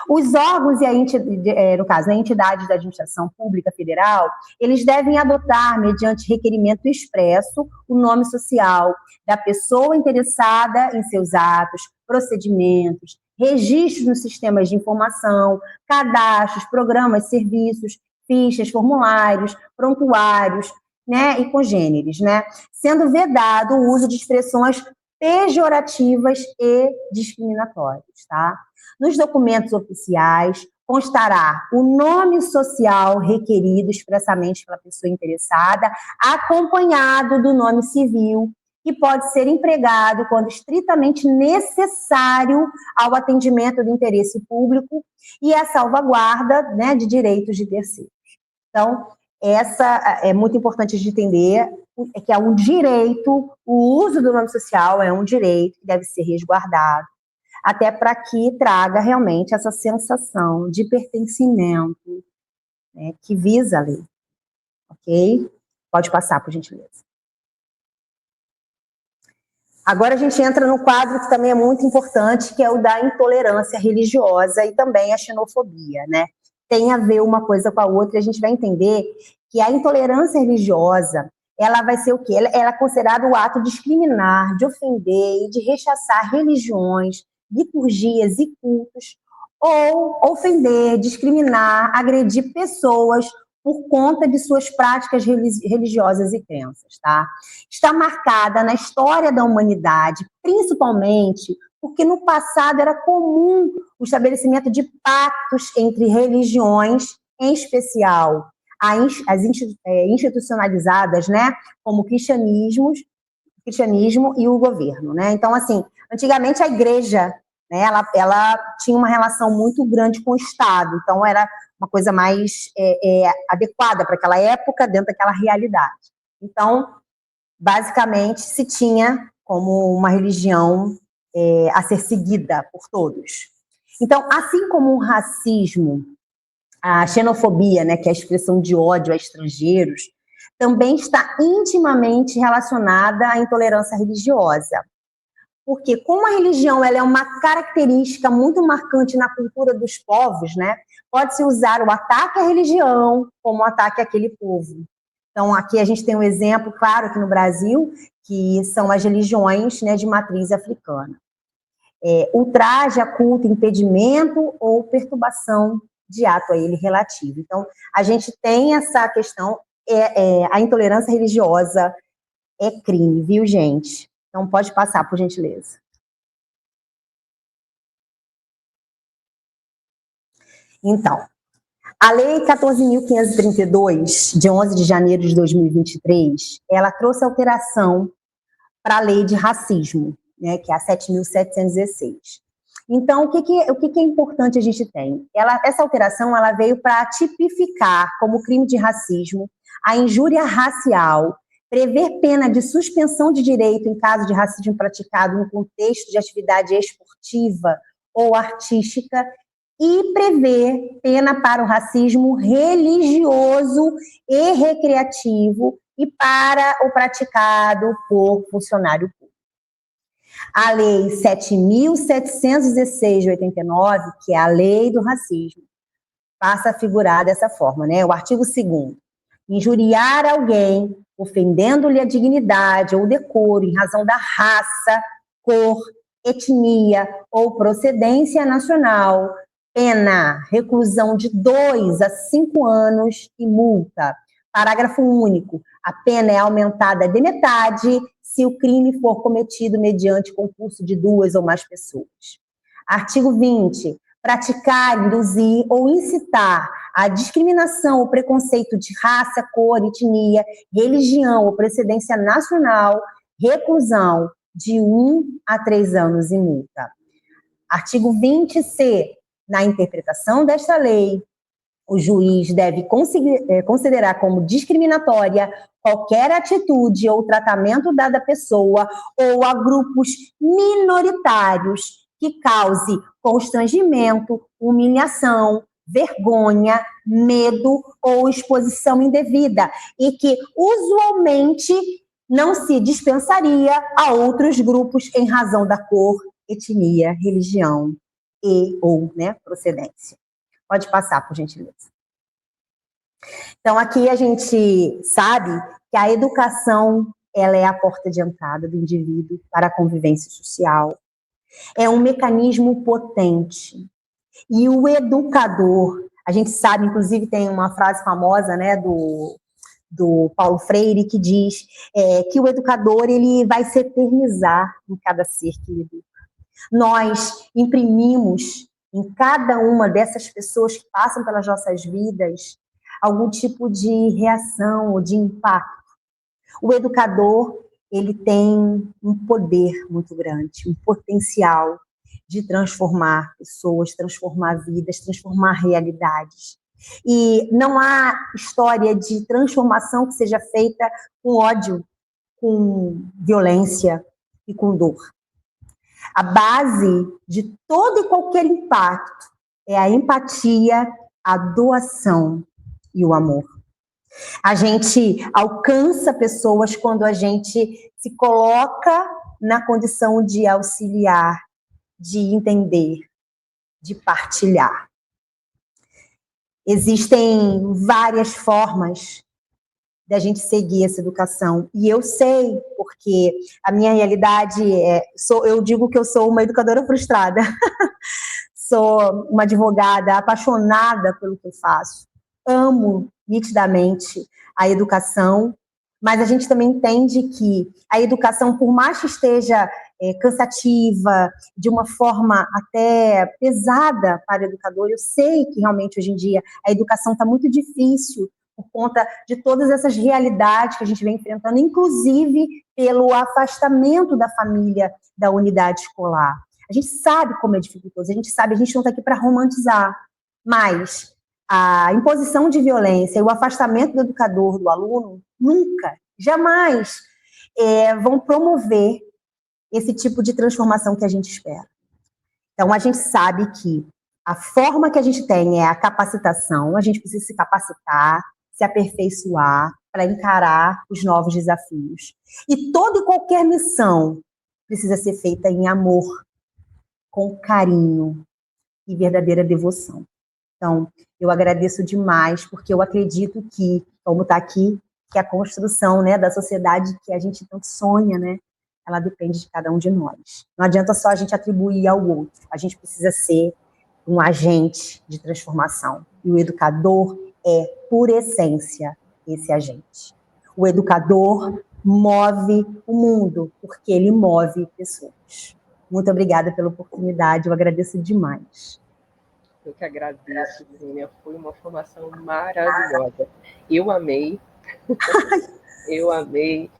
Os órgãos e no caso, a entidade da administração pública federal, eles devem adotar, mediante requerimento expresso, o nome social da pessoa interessada em seus atos, procedimentos, registros nos sistemas de informação, cadastros, programas, serviços, fichas, formulários, prontuários, né, e congêneres, né, sendo vedado o uso de expressões pejorativas e discriminatórias, tá? Nos documentos oficiais, constará o nome social requerido expressamente pela pessoa interessada, acompanhado do nome civil, que pode ser empregado quando estritamente necessário ao atendimento do interesse público e à salvaguarda, né, de direitos de terceiros. Então, essa é muito importante de entender, que é um direito, o uso do nome social é um direito que deve ser resguardado, até para que traga realmente essa sensação de pertencimento, né, que visa a lei. Ok? Pode passar, por gentileza. Agora a gente entra no quadro que também é muito importante, que é o da intolerância religiosa e também a xenofobia, né? Tem a ver uma coisa com a outra, e a gente vai entender que a intolerância religiosa, ela vai ser o quê? Ela é considerada o ato de discriminar, de ofender e de rechaçar religiões, liturgias e cultos, ou ofender, discriminar, agredir pessoas por conta de suas práticas religiosas e crenças, tá? Está marcada na história da humanidade, principalmente porque no passado era comum o estabelecimento de pactos entre religiões, em especial as institucionalizadas, né, como o cristianismo e o governo, né? Então, assim, antigamente a igreja, né, ela tinha uma relação muito grande com o Estado, então era uma coisa mais adequada para aquela época, dentro daquela realidade. Então, basicamente, se tinha como uma religião a ser seguida por todos. Então, assim como o racismo, a xenofobia, né, que é a expressão de ódio a estrangeiros, também está intimamente relacionada à intolerância religiosa. Porque como a religião ela é uma característica muito marcante na cultura dos povos, né, pode-se usar o ataque à religião como um ataque àquele povo. Então, aqui a gente tem um exemplo, claro, aqui no Brasil, que são as religiões, né, de matriz africana. Ultraje, culto, impedimento ou perturbação de ato a ele relativo. Então, a gente tem essa questão, a intolerância religiosa é crime, viu, gente? Então, pode passar, por gentileza. Então, a Lei 14.532, de 11 de janeiro de 2023, ela trouxe alteração para a Lei de Racismo, né, que é a 7.716. Então, o que é importante a gente tem? Essa alteração ela veio para tipificar como crime de racismo a injúria racial, prever pena de suspensão de direito em caso de racismo praticado no contexto de atividade esportiva ou artística e prever pena para o racismo religioso e recreativo e para o praticado por funcionário público. A Lei 7.716 de 89, que é a Lei do Racismo, passa a figurar dessa forma, né? O artigo 2º, injuriar alguém, ofendendo-lhe a dignidade ou decoro em razão da raça, cor, etnia ou procedência nacional, pena, reclusão de 2 a 5 anos e multa. Parágrafo único, a pena é aumentada de metade se o crime for cometido mediante concurso de 2 ou mais pessoas. Artigo 20, praticar, induzir ou incitar a discriminação ou preconceito de raça, cor, etnia, religião ou procedência nacional, reclusão de 1 a 3 anos e multa. Artigo 20c, na interpretação desta lei, o juiz deve considerar como discriminatória qualquer atitude ou tratamento dado à pessoa ou a grupos minoritários que cause constrangimento, humilhação, vergonha, medo ou exposição indevida e que usualmente não se dispensaria a outros grupos em razão da cor, etnia, religião e ou, né, procedência. Pode passar, por gentileza. Então, aqui a gente sabe que a educação ela é a porta de entrada do indivíduo para a convivência social. É um mecanismo potente. E o educador, a gente sabe, inclusive tem uma frase famosa, né, do Paulo Freire, que diz que o educador ele vai se eternizar em cada ser que ele educa. Nós imprimimos em cada uma dessas pessoas que passam pelas nossas vidas algum tipo de reação ou de impacto. O educador, ele tem um poder muito grande, um potencial de transformar pessoas, transformar vidas, transformar realidades. E não há história de transformação que seja feita com ódio, com violência e com dor. A base de todo e qualquer impacto é a empatia, a doação e o amor. A gente alcança pessoas quando a gente se coloca na condição de auxiliar, de entender, de partilhar. Existem várias formas da gente seguir essa educação. E eu sei, porque a minha realidade eu digo que eu sou uma educadora frustrada. Sou uma advogada apaixonada pelo que eu faço. Amo nitidamente a educação, mas a gente também entende que a educação, por mais que esteja cansativa, de uma forma até pesada para o educador, eu sei que realmente hoje em dia a educação está muito difícil por conta de todas essas realidades que a gente vem enfrentando, inclusive pelo afastamento da família da unidade escolar. A gente sabe como é dificultoso, a gente não está aqui para romantizar, mas a imposição de violência e o afastamento do educador, do aluno, nunca, jamais vão promover esse tipo de transformação que a gente espera. Então, a gente sabe que a forma que a gente tem é a capacitação, a gente precisa se capacitar, se aperfeiçoar para encarar os novos desafios. E toda e qualquer missão precisa ser feita em amor, com carinho e verdadeira devoção. Então, eu agradeço demais, porque eu acredito que, como está aqui, que a construção, né, da sociedade que a gente tanto sonha, né, ela depende de cada um de nós. Não adianta só a gente atribuir ao outro, a gente precisa ser um agente de transformação. E o educador é, por essência, esse agente. O educador move o mundo, porque ele move pessoas. Muito obrigada pela oportunidade, eu agradeço demais. Eu que agradeço, Virginia, foi uma formação maravilhosa. Eu amei, eu amei,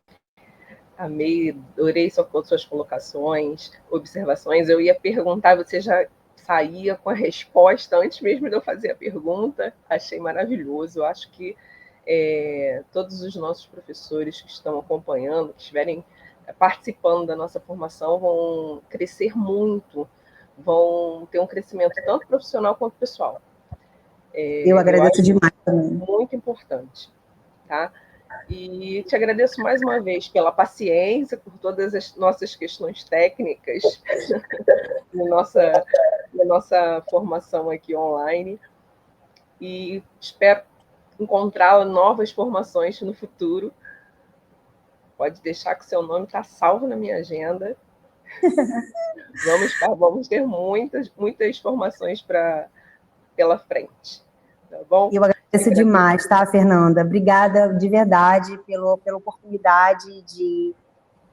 adorei suas colocações, observações. Eu ia perguntar, você já saía com a resposta antes mesmo de eu fazer a pergunta. Achei maravilhoso. Eu acho que todos os nossos professores que estão acompanhando, que estiverem participando da nossa formação, vão crescer muito, vão ter um crescimento tanto profissional quanto pessoal. Eu agradeço demais também. Muito importante, tá? E te agradeço mais uma vez pela paciência, por todas as nossas questões técnicas na nossa formação aqui online. E espero encontrar novas formações no futuro. Pode deixar que o seu nome está salvo na minha agenda. Vamos ter muitas formações pela frente. Tá bom? Eu agradeço demais, tá, Fernanda? Obrigada de verdade pela oportunidade de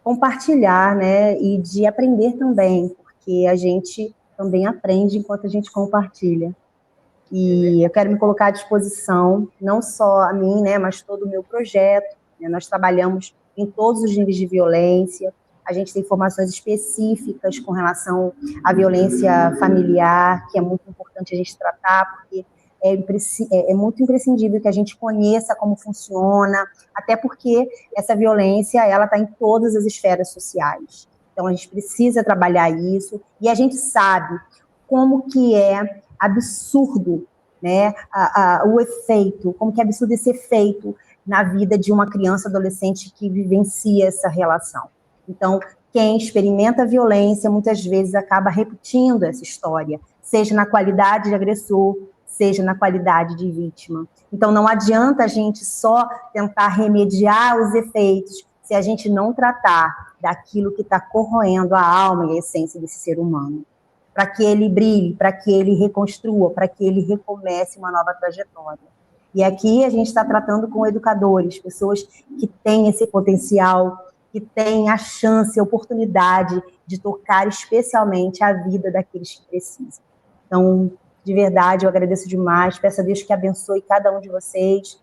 compartilhar, né, e de aprender também, porque a gente também aprende enquanto a gente compartilha. E eu quero me colocar à disposição, não só a mim, né, mas todo o meu projeto. Né? Nós trabalhamos em todos os níveis de violência, a gente tem formações específicas com relação à violência familiar, que é muito importante a gente tratar, porque é muito imprescindível que a gente conheça como funciona, até porque essa violência, ela está em todas as esferas sociais. Então, a gente precisa trabalhar isso, e a gente sabe como que é absurdo, né, o efeito, como que é absurdo esse efeito na vida de uma criança, adolescente que vivencia essa relação. Então, quem experimenta violência, muitas vezes acaba repetindo essa história, seja na qualidade de agressor, seja na qualidade de vítima. Então, não adianta a gente só tentar remediar os efeitos se a gente não tratar daquilo que está corroendo a alma e a essência desse ser humano, para que ele brilhe, para que ele reconstrua, para que ele recomece uma nova trajetória. E aqui a gente está tratando com educadores, pessoas que têm esse potencial, que têm a chance, a oportunidade de tocar especialmente a vida daqueles que precisam. Então, de verdade, eu agradeço demais, peço a Deus que abençoe cada um de vocês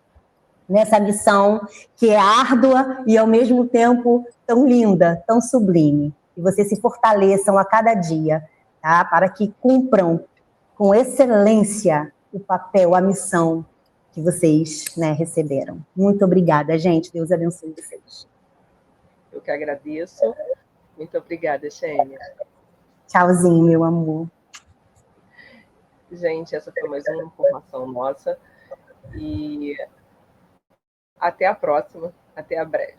nessa missão que é árdua e, ao mesmo tempo, tão linda, tão sublime. E vocês se fortaleçam a cada dia, tá? Para que cumpram com excelência o papel, a missão que vocês, né, receberam. Muito obrigada, gente. Deus abençoe vocês. Eu que agradeço. Muito obrigada, Xênia. Tchauzinho, meu amor. Gente, essa foi mais uma informação nossa. E até a próxima. Até a breve.